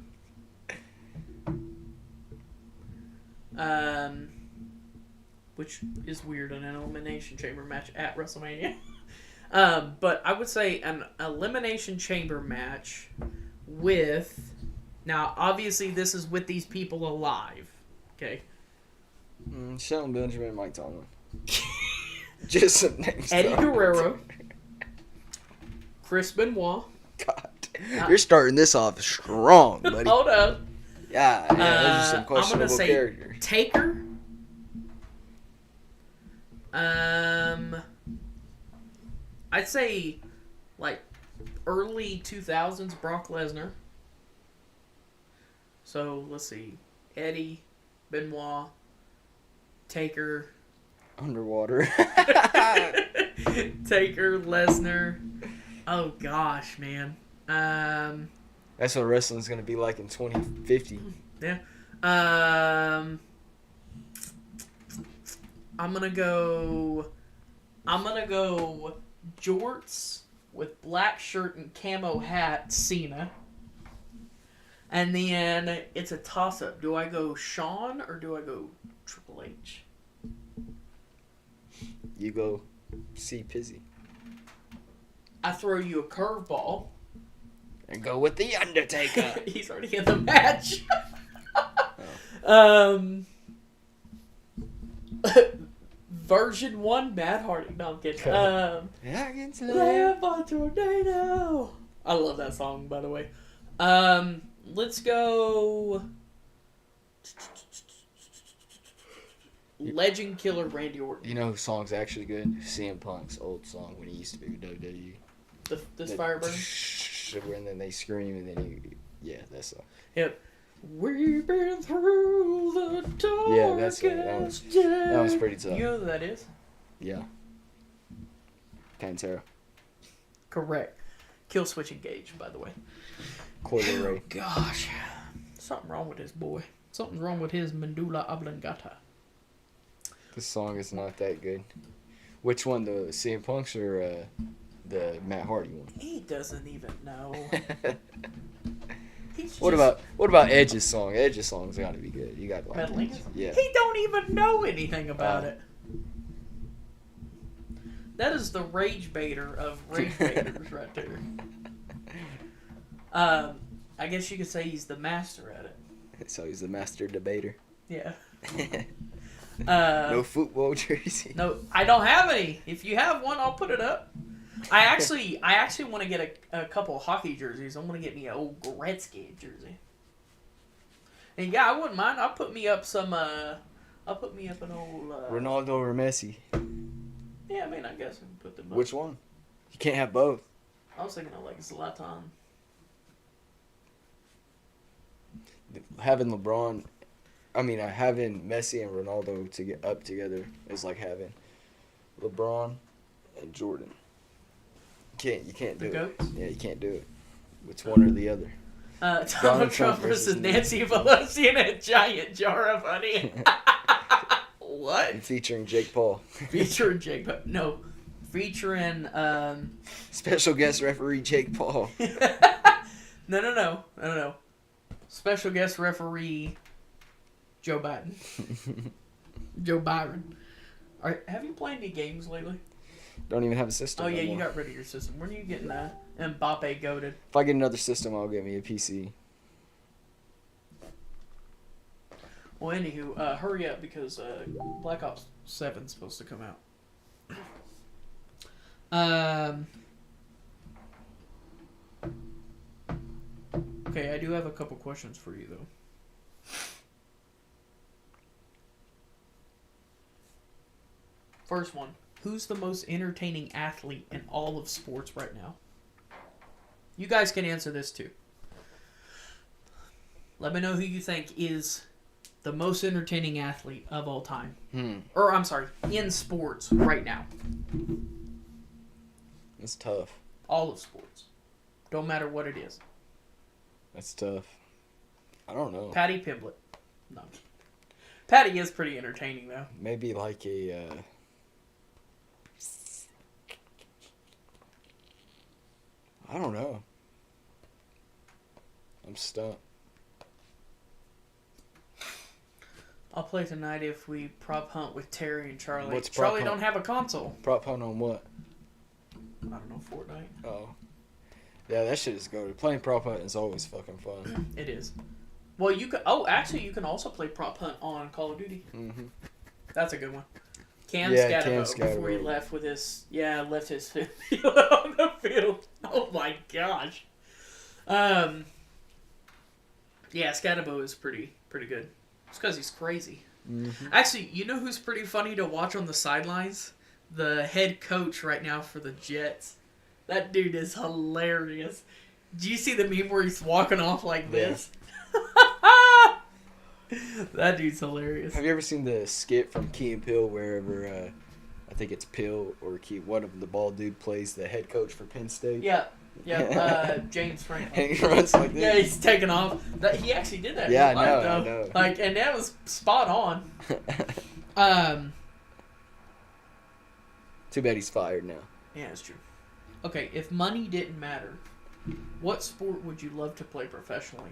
Which is weird in an Elimination Chamber match at WrestleMania. But I would say an Elimination Chamber match with... Now, obviously, this is with these people alive. Okay?
Shelton Benjamin, Mike Tomlin. Just some names.
Eddie Guerrero. Chris Benoit.
God. You're starting this off strong, buddy.
Hold up.
Yeah, those are some questionable
I'm gonna say
characters.
Taker. I'd say, like, early 2000s Brock Lesnar. So, let's see. Eddie, Benoit, Taker.
Underwater.
Taker, Lesnar. Oh, gosh, man.
That's what wrestling's going to be like in 2050.
Yeah. I'm gonna go jorts with black shirt and camo hat, Cena. And then it's a toss-up. Do I go Shawn or do I go Triple H?
You go see Pizzy.
I throw you a curveball.
And go with The Undertaker.
He's already in the match. Version 1, Matt Hardy. No, I'm kidding.
Yeah, I can tell.
Live on Tornado. I love that song, by the way. Let's go... Legend Killer Randy Orton.
You know whose song's actually good? CM Punk's old song when he used to be with WWE.
This Fireburn?
And then they scream and then you... Yeah, that song.
Yep. We've been through the darkest...
Yeah, that's it. That was pretty tough.
You know who that is?
Yeah. Pantera.
Correct. Kill Switch Engage, by the way.
Coily Ray.
Gosh. Something wrong with this boy. Something's wrong with his medulla oblongata.
This song is not that good. Which one, the CM Punk's or the Matt Hardy one?
He doesn't even know.
What about Edge's song? Edge's song's got to be good. You got to like
Meddling?
Edge. Yeah.
He don't even know anything about it. That is the rage baiter of rage baiters right there. I guess you could say he's the master at it.
So he's the master debater.
Yeah.
No football jersey.
No, I don't have any. If you have one, I'll put it up. I actually want to get a couple of hockey jerseys. I'm gonna get me an old Gretzky jersey. And yeah, I wouldn't mind. I'll put me up some. I'll put me up an old.
Ronaldo or Messi?
Yeah, I mean, I guess I can put them up.
Which one? You can't have both.
I was thinking of like Zlatan.
Having LeBron, having Messi and Ronaldo to get up together is like having LeBron and Jordan. You can't do it. Yeah, you can't do it. It's one or the other.
Donald Trump versus Nancy Pelosi in a giant jar of honey. What?
And featuring Jake Paul.
Featuring Jake Paul. No. Featuring...
Special guest referee Jake Paul.
No. Special guest referee Joe Biden. Joe Byron. Have you played any games lately?
Don't even have a system.
Oh, yeah, you got rid of your system. When are you getting that? Mbappe goated.
If I get another system, I'll get me a PC.
Well, anywho, hurry up because Black Ops 7's supposed to come out. Okay, I do have a couple questions for you, though. First one. Who's the most entertaining athlete in all of sports right now? You guys can answer this, too. Let me know who you think is the most entertaining athlete of all time. Or, I'm sorry, in sports right now.
It's tough.
All of sports. Don't matter what it is.
That's tough. I don't know.
Patty Pimblett. No. Patty is pretty entertaining, though.
Maybe like a... I don't know. I'm stumped.
I'll play tonight if we prop hunt with Terry and Charlie.
What's prop
Charlie
hunt?
don't have a console.
Prop hunt on what?
I don't know, Fortnite.
Oh. Yeah, that shit is goated. Playing prop hunt is always fucking fun.
It is. Well, you can. Oh, actually, you can also play prop hunt on Call of Duty.
Mm-hmm.
That's a good one. Cam
Yeah,
Scatterbo,
Cam
before he
Scatterbo.
left with his left his field on the field. Oh my gosh. Yeah, Scatterbo is pretty good. It's because he's crazy.
Mm-hmm.
Actually, you know who's pretty funny to watch on the sidelines? The head coach right now for the Jets. That dude is hilarious. Do you see the meme where he's walking off like this? That dude's hilarious.
Have you ever seen the skit from Key and Peele wherever, I think it's Peele or Key, one of the bald dude plays the head coach for Penn State?
Yeah. James Franklin.
And he runs like this.
Yeah, he's taking off. He actually did that.
Yeah,
in
I
real life,
know, I
though.
know.
Like, and that was spot on.
Too bad he's fired now.
Yeah, it's true. Okay, if money didn't matter, what sport would you love to play professionally?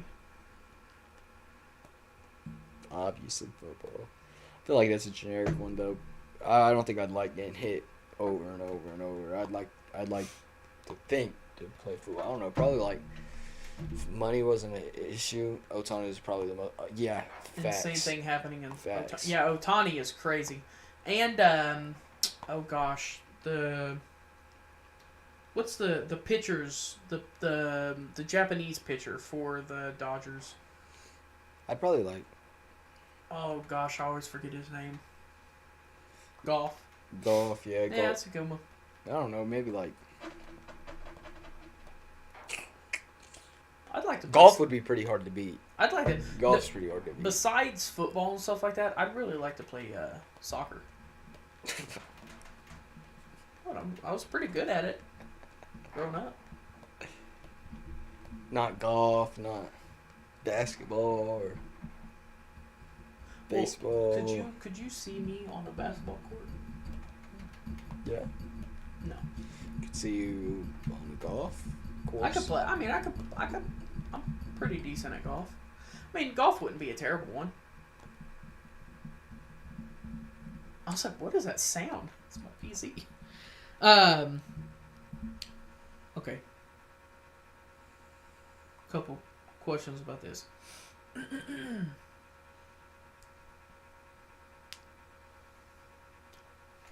Obviously football. I feel like that's a generic one though. I don't think I'd like getting hit over and over and over. I'd like to think to play football. I don't know. Probably like if money wasn't an issue, Otani is probably the most. Yeah, facts.
And same thing happening in
Facts.
Yeah, Otani is crazy, and oh gosh, what's the pitchers the Japanese pitcher for the Dodgers?
I'd probably like
Oh gosh, I always forget his name. Golf.
golf. Yeah,
Yeah,
golf.
that's a good one.
I don't know. Maybe like
I'd like to
golf would be pretty hard to beat.
I'd like to.
Golf's pretty hard to beat.
Besides football and stuff like that, I'd really like to play soccer. I was pretty good at it growing up.
Not golf, not basketball or baseball.
Well, could you see me on a basketball court?
Yeah.
No.
Could see you on the golf course.
I could play. I mean, I could. I'm pretty decent at golf. I mean, golf wouldn't be a terrible one. I was like, what is that sound? It's my PC. Okay. Couple questions about this.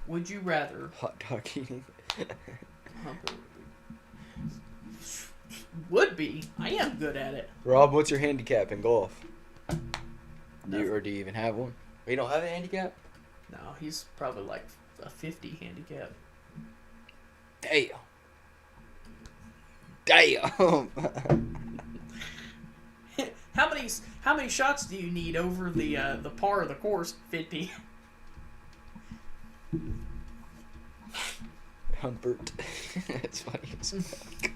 Would you rather
Hot dog eating.
would be? I am good at it.
Rob, what's your handicap in golf? Do you
Nothing.
even have one? You don't have a handicap?
No, he's probably like a 50 handicap.
Damn. Damn.
How many shots do you need over the par of the course? 50.
Humpert. It's funny as fuck.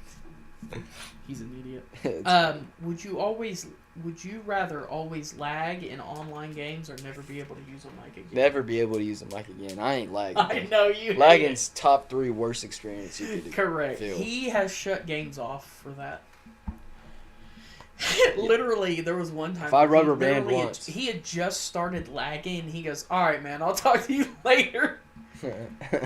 He's an idiot.
It's
Would you rather always lag in online games or never be able to use a mic again?
never be able to use a mic again. I ain't lagging.
I know you.
Lagging's top 3 worst experience you could
Correct.
feel.
He has shut games off for that. Literally, there was one time.
If I
he
rubber band
literally
once.
he had just started lagging. And he goes, "All right, man, I'll talk to you later."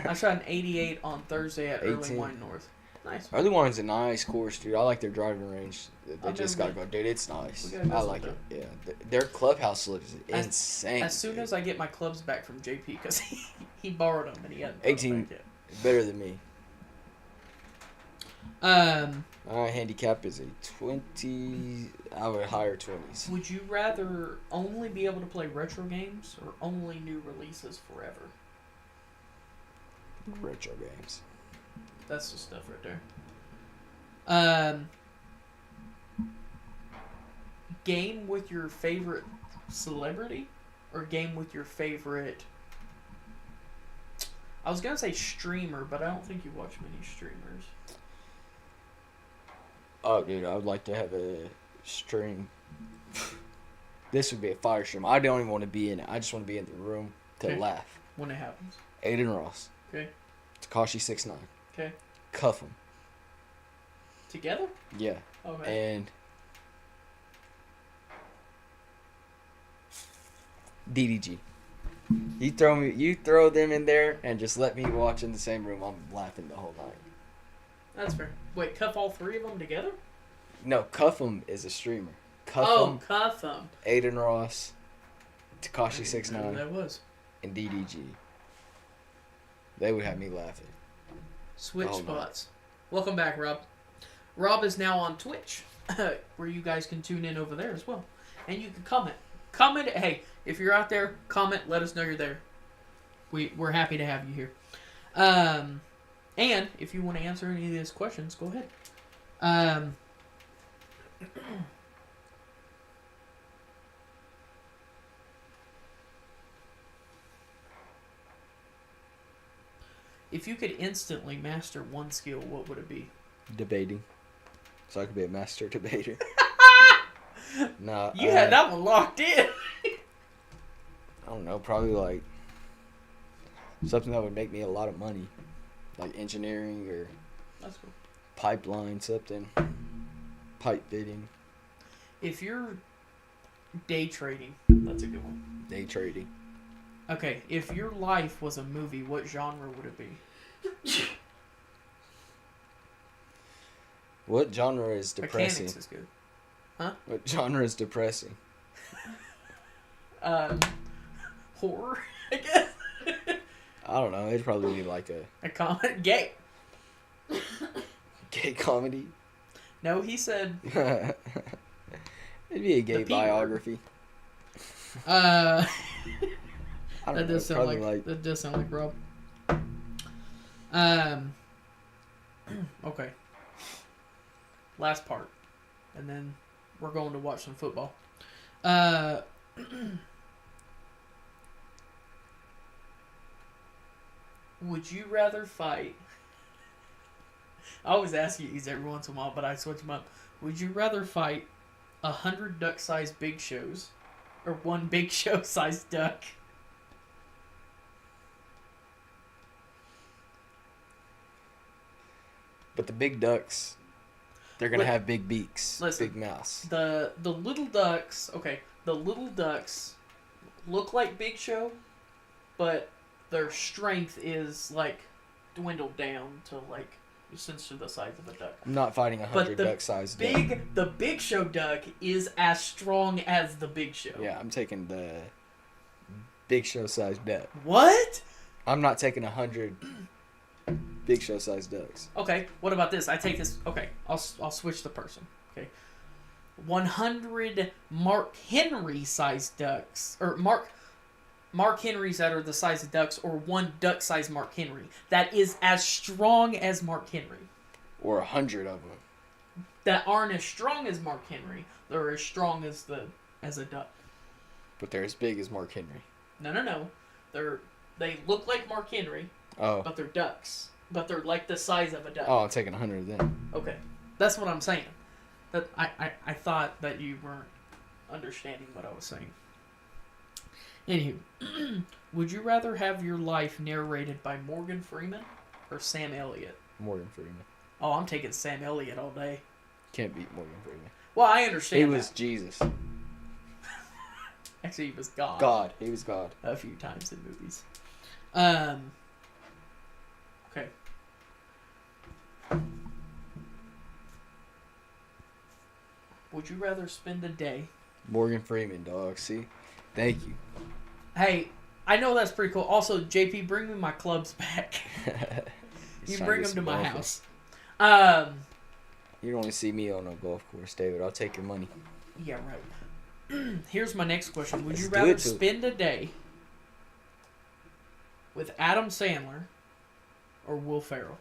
I shot an 88 on Thursday at Early
18.
Wine North. Nice.
Early Warren's a nice course, dude. I like their driving range. They
I've
just
never
gotta go, dude. It's nice.
We gotta go
I like it. Yeah, their clubhouse looks insane.
As soon as I get my clubs back from JP, because he borrowed them and he hadn't
18
back yet.
better than me. My handicap is a 20. I would higher 20s.
Would you rather only be able to play retro games or only new releases forever?
Retro games.
That's the stuff right there. Game with your favorite celebrity or game with your favorite... I was going to say streamer, but I don't think you watch many streamers.
Oh, dude, I would like to have a stream. This would be a fire stream. I don't even want to be in it. I just want to be in the room to laugh.
When it happens.
Aiden Ross.
Okay.
Tekashi 6ix9ine.
Okay.
Cuff him.
Together?
Yeah.
Okay.
And DDG. You throw them in there and just let me watch in the same room. I'm laughing the whole night.
That's fair. Wait, cuff all three of them together?
No, Cuff'em is a streamer.
Cuff them.
Aiden Ross, Tekashi 6ix9ine,
That was.
and DDG. They would have me laughing.
Switch spots. Welcome back, Rob. Rob is now on Twitch, where you guys can tune in over there as well. And you can comment. Hey, if you're out there, comment, let us know you're there. We're happy to have you here. And if you want to answer any of these questions, go ahead. If you could instantly master one skill, what would it be?
Debating. So I could be a master debater. Nah.
You had that one locked in.
I don't know, probably like something that would make me a lot of money. Like engineering or
That's cool.
pipeline, something. Pipe fitting.
If you're day trading, that's a good one.
Day trading.
Okay, if your life was a movie, what genre would it be?
What genre is depressing?
Mechanics is good. Huh?
What genre is depressing?
Horror, I guess.
I don't know. It'd probably be like
A comment? Gay.
gay comedy.
No, he said...
It'd be a gay biography.
That
I don't know,
does sound like Rob. Okay. Last part, and then we're going to watch some football. Would you rather fight? I always ask you these every once in a while, but I switch them up. Would you rather fight 100 duck-sized Big Shows, or one Big Show-sized duck?
But the big ducks, they're gonna have big beaks, big mouths.
The little ducks, the little ducks look like Big Show, but their strength is like dwindled down to like essentially the size of a duck.
I'm not fighting 100 duck-sized duck.
The Big Show duck is as strong as the Big Show.
Yeah, I'm taking the Big Show-sized duck.
What?
I'm not taking 100 Big Show-sized ducks.
Okay, what about this? I take this. Okay, I'll switch the person. Okay, 100 Mark Henry-sized ducks, or Mark Henrys that are the size of ducks, or one duck-sized Mark Henry that is as strong as Mark Henry.
Or 100 of them
that aren't as strong as Mark Henry. They're as strong as a duck.
But they're as big as Mark Henry.
No. They look like Mark Henry.
Oh.
But they're ducks. But they're like the size of a duck.
Oh, I'm taking 100 of them.
Okay, that's what I'm saying. That I thought that you weren't understanding what I was saying. Anywho, would you rather have your life narrated by Morgan Freeman or Sam Elliott?
Morgan Freeman.
Oh, I'm taking Sam Elliott all day.
Can't beat Morgan Freeman.
Well, I understand.
He was Jesus.
Actually, he was God.
God. He was God.
A few times in movies. Okay. Would you rather spend a day?
Morgan Freeman, dog. See? Thank you.
Hey, I know that's pretty cool. Also, JP, bring me my clubs back. You bring them to my house.
You don't want to see me on a golf course, David. I'll take your money.
Yeah, right. Here's my next question. Would you
Let's do
rather
it, too.
spend a day with Adam Sandler or Will Ferrell?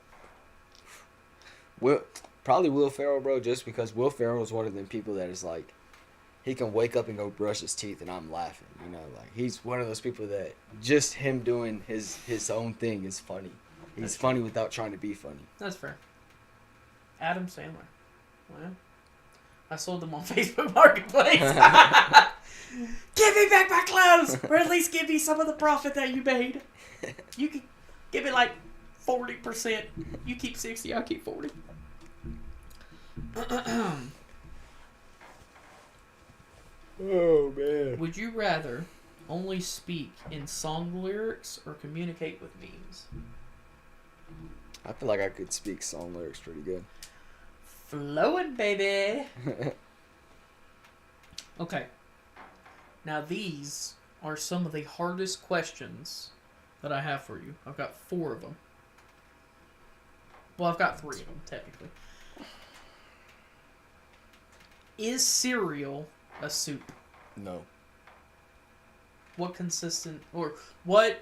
Probably Will Ferrell, bro, just because Will Ferrell is one of them people that is like, he can wake up and go brush his teeth and I'm laughing. You know, like he's one of those people that just him doing his own thing is funny. He's funny without trying to be funny.
That's fair. Adam Sandler. Well, I sold them on Facebook Marketplace. Give me back my clothes, or at least give me some of the profit that you made. You can give me like 40%. You keep 60, I'll keep 40.
Oh man.
Would you rather only speak in song lyrics or communicate with memes?
I feel like I could speak song lyrics pretty good.
Flowing, baby. Okay. Now these are some of the hardest questions that I have for you. I've got 4 of them. Well, I've got 3 of them, technically. Is cereal a soup?
No.
What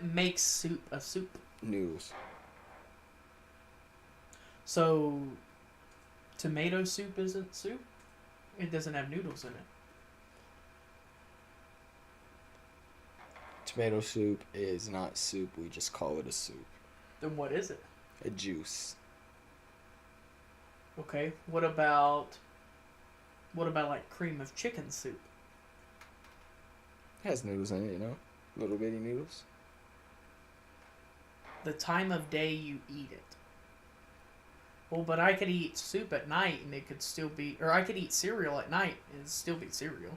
makes soup a soup?
Noodles.
So, tomato soup isn't soup? It doesn't have noodles in it.
Tomato soup is not soup. We just call it a soup.
Then what is it?
A juice.
Okay. What about like cream of chicken soup?
It has noodles in it, you know? Little bitty noodles.
The time of day you eat it. Well, but I could eat soup at night and it could still be... Or I could eat cereal at night and it'd still be cereal.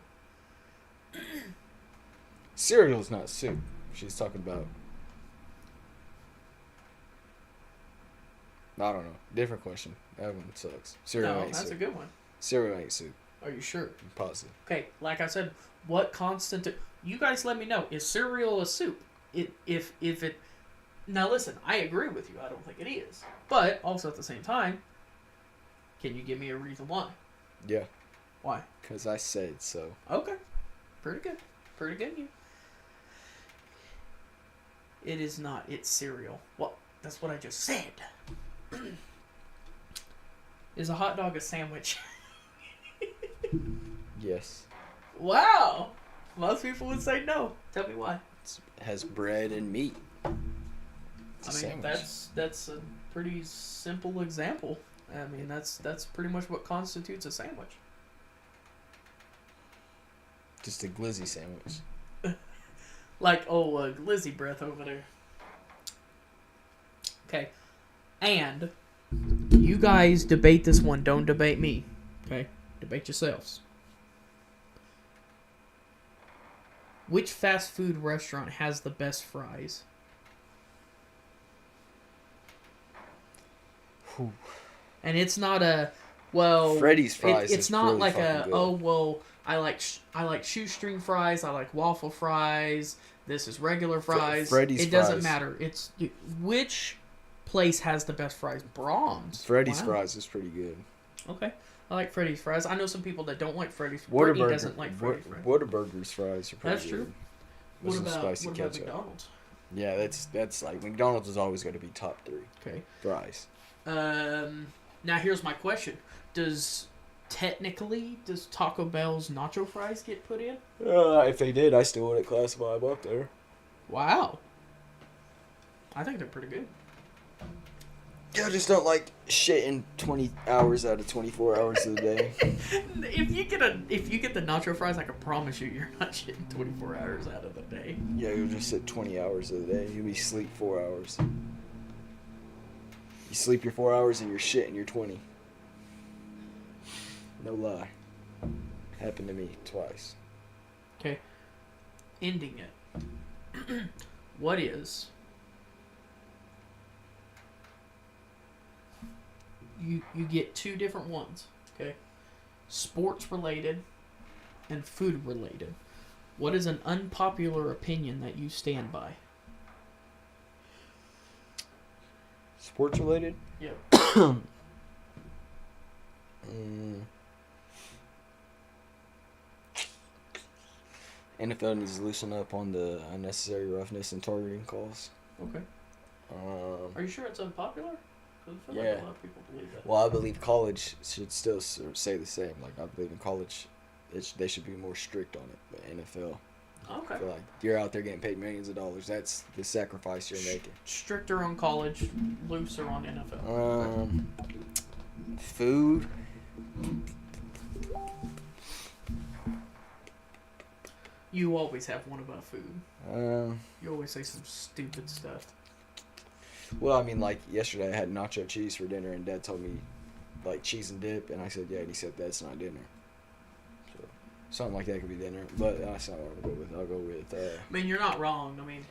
Cereal's not soup. She's talking about... I don't know. Different question. That one sucks. Cereal
No,
ain't
that's
soup.
a good one.
Cereal ain't soup.
Are you sure?
I'm positive.
Okay, like I said, what constant... You guys let me know. Is cereal a soup? If it... Now listen, I agree with you. I don't think it is. But also at the same time, can you give me a reason why?
Yeah.
Why?
Because I said so.
Okay. Pretty good. Pretty good, you. It is not. It's cereal. Well, that's what I just said. Is a hot dog a sandwich?
Yes.
Wow. Most people would say no. Tell me why.
It has bread and meat. It's a
I mean,
sandwich.
that's a pretty simple example. I mean, that's pretty much what constitutes a sandwich.
Just a glizzy sandwich.
Like, glizzy breath over there. Okay. And you guys debate this one. Don't debate me. Okay? Debate yourselves. Which fast food restaurant has the best fries?
Whew.
And it's not a, well...
Freddy's fries
It's
is
not
really
like
fucking good.
I like shoestring fries, I like waffle fries, this is regular fries.
Freddy's
it doesn't
fries.
matter. It's which place has the best fries? Brahms.
Freddy's
Wow.
fries is pretty good.
Okay. I like Freddy's fries. I know some people that don't like Freddy's. Brittany doesn't like Freddy's fries.
Whataburger's fries are pretty
That's
good.
true.
With some
What
spicy
about
ketchup.
McDonald's?
Yeah, that's like McDonald's is always going to be top 3
Okay.
fries.
Now here's my question. Does Taco Bell's nacho fries get put in?
If they did, I still wouldn't classify them up there.
Wow. I think they're pretty good.
Yeah, I just don't like shitting 20 hours out of 24 hours of the day.
If you get the nacho fries, I can promise you're not shitting 24 hours out of the day.
Yeah, you'll just sit 20 hours of the day. You'll be sleep 4 hours. You sleep your 4 hours and you're shitting your 20. No lie. Happened to me twice.
Okay. Ending it. What is... You get 2 different ones, okay? sports related, and food related. What is an unpopular opinion that you stand by?
Sports related?
Yeah.
NFL needs to loosen up on the unnecessary roughness and targeting calls.
Okay. Are you sure it's unpopular? 'Cause I feel
Yeah.
like a lot of people believe that.
Well, I believe college should still say the same. Like, I believe in college, they should be more strict on it. But NFL,
Okay.
I feel like you're out there getting paid millions of dollars. That's the sacrifice you're making.
Stricter on college, looser on NFL.
Food.
You always have one about food. You always say some stupid stuff.
Well, I mean, like, yesterday I had nacho cheese for dinner, and Dad told me, like, cheese and dip, and I said, yeah, and he said, that's not dinner. So, something like that could be dinner, but that's not what I'll go with. I'll go with,
I mean, you're not wrong. I mean,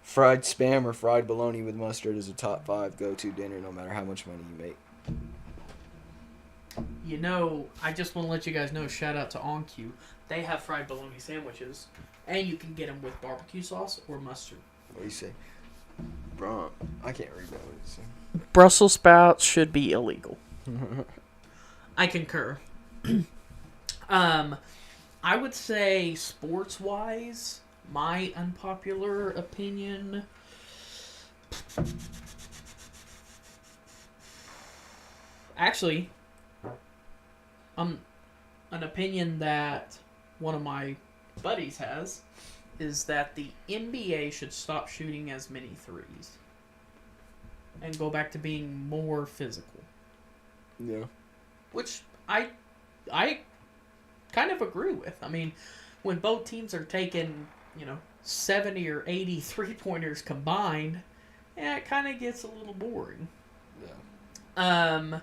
fried Spam or fried bologna with mustard is a top 5 go-to dinner, no matter how much money you make.
you know, I just want to let you guys know, shout out to OnQ. They have fried bologna sandwiches, and you can get them with barbecue sauce or mustard.
What do you say? Bro, I can't read that. What you say?
Brussels sprouts should be illegal. I concur. I would say sports-wise, my unpopular opinion. Actually, an opinion that one of my buddies has is that the NBA should stop shooting as many threes and go back to being more physical.
Yeah.
Which I kind of agree with. I mean, when both teams are taking, 70 or 80 three-pointers combined, it kind of gets a little boring.
Yeah.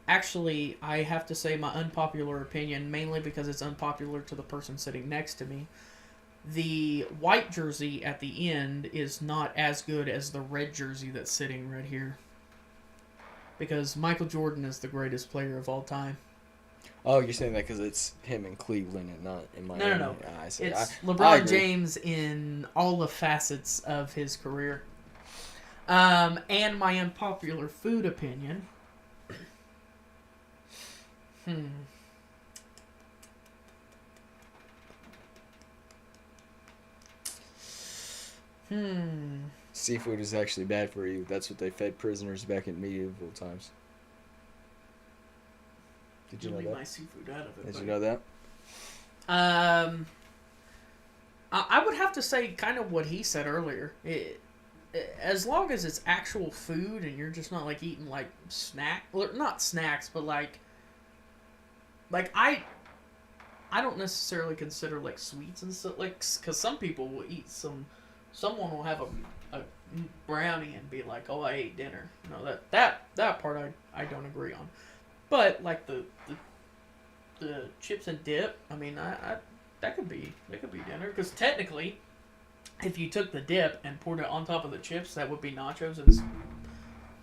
Actually, I have to say my unpopular opinion, mainly because it's unpopular to the person sitting next to me. The white jersey at the end is not as good as the red jersey that's sitting right here. Because Michael Jordan is the greatest player of all time.
Oh, you're saying that because it's him in Cleveland and not in Miami?
No.
I see.
It's
I
LeBron
agree.
James in all the facets of his career. And my unpopular food opinion.
Seafood is actually bad for you. That's what they fed prisoners back in medieval times. Did you know
Leave
that?
my seafood out of it.
Did
but-
you know that?
I would have to say kind of what he said earlier. As long as it's actual food and you're just not like eating like not snacks, but like I don't necessarily consider like sweets and stuff, like, because some people will eat someone will have a brownie and be like, oh, I ate dinner. That part I don't agree on. But like the chips and dip, I mean, I that could be dinner, because technically, if you took the dip and poured it on top of the chips, that would be nachos, and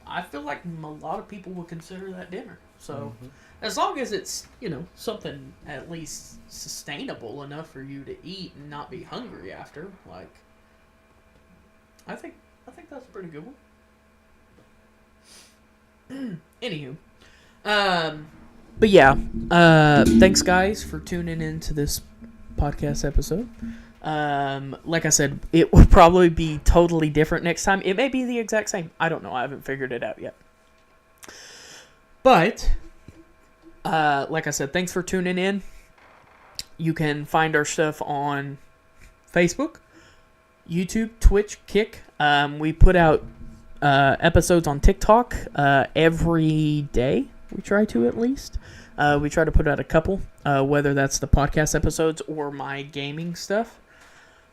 I feel like a lot of people would consider that dinner. So as long as it's something at least sustainable enough for you to eat and not be hungry after, like, I think that's a pretty good one. Anywho. But yeah, thanks guys for tuning into this podcast episode. Like I said, it will probably be totally different next time. It may be the exact same. I don't know. I haven't figured it out yet. But, like I said, thanks for tuning in. You can find our stuff on Facebook, YouTube, Twitch, Kick. We put out episodes on TikTok every day. We try to, at least. We try to put out a couple, whether that's the podcast episodes or my gaming stuff.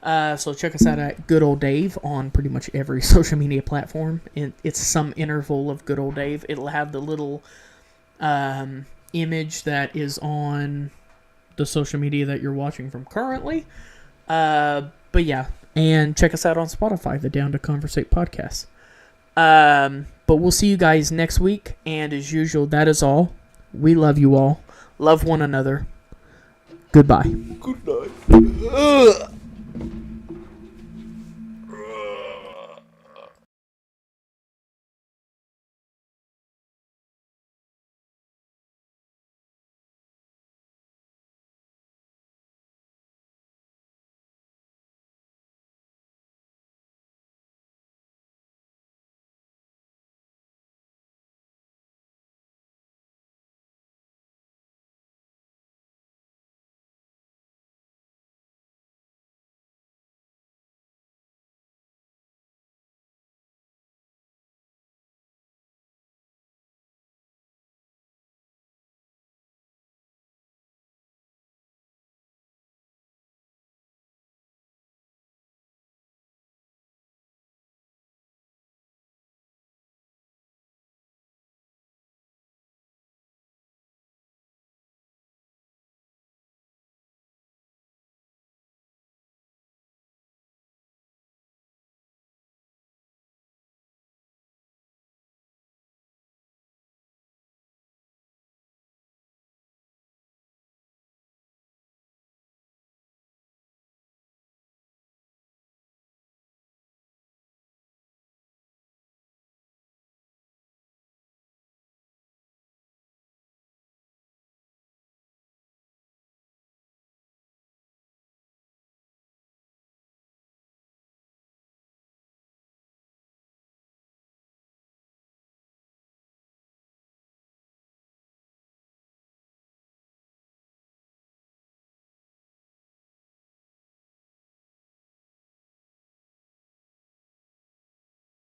So check us out at Good Old Dave on pretty much every social media platform. It's some interval of Good Old Dave. It'll have the little image that is on the social media that you're watching from currently. But yeah, and check us out on Spotify, the Down to Conversate podcast. But we'll see you guys next week, and as usual, that is all. We love you all. Love one another. Goodbye.
Good night.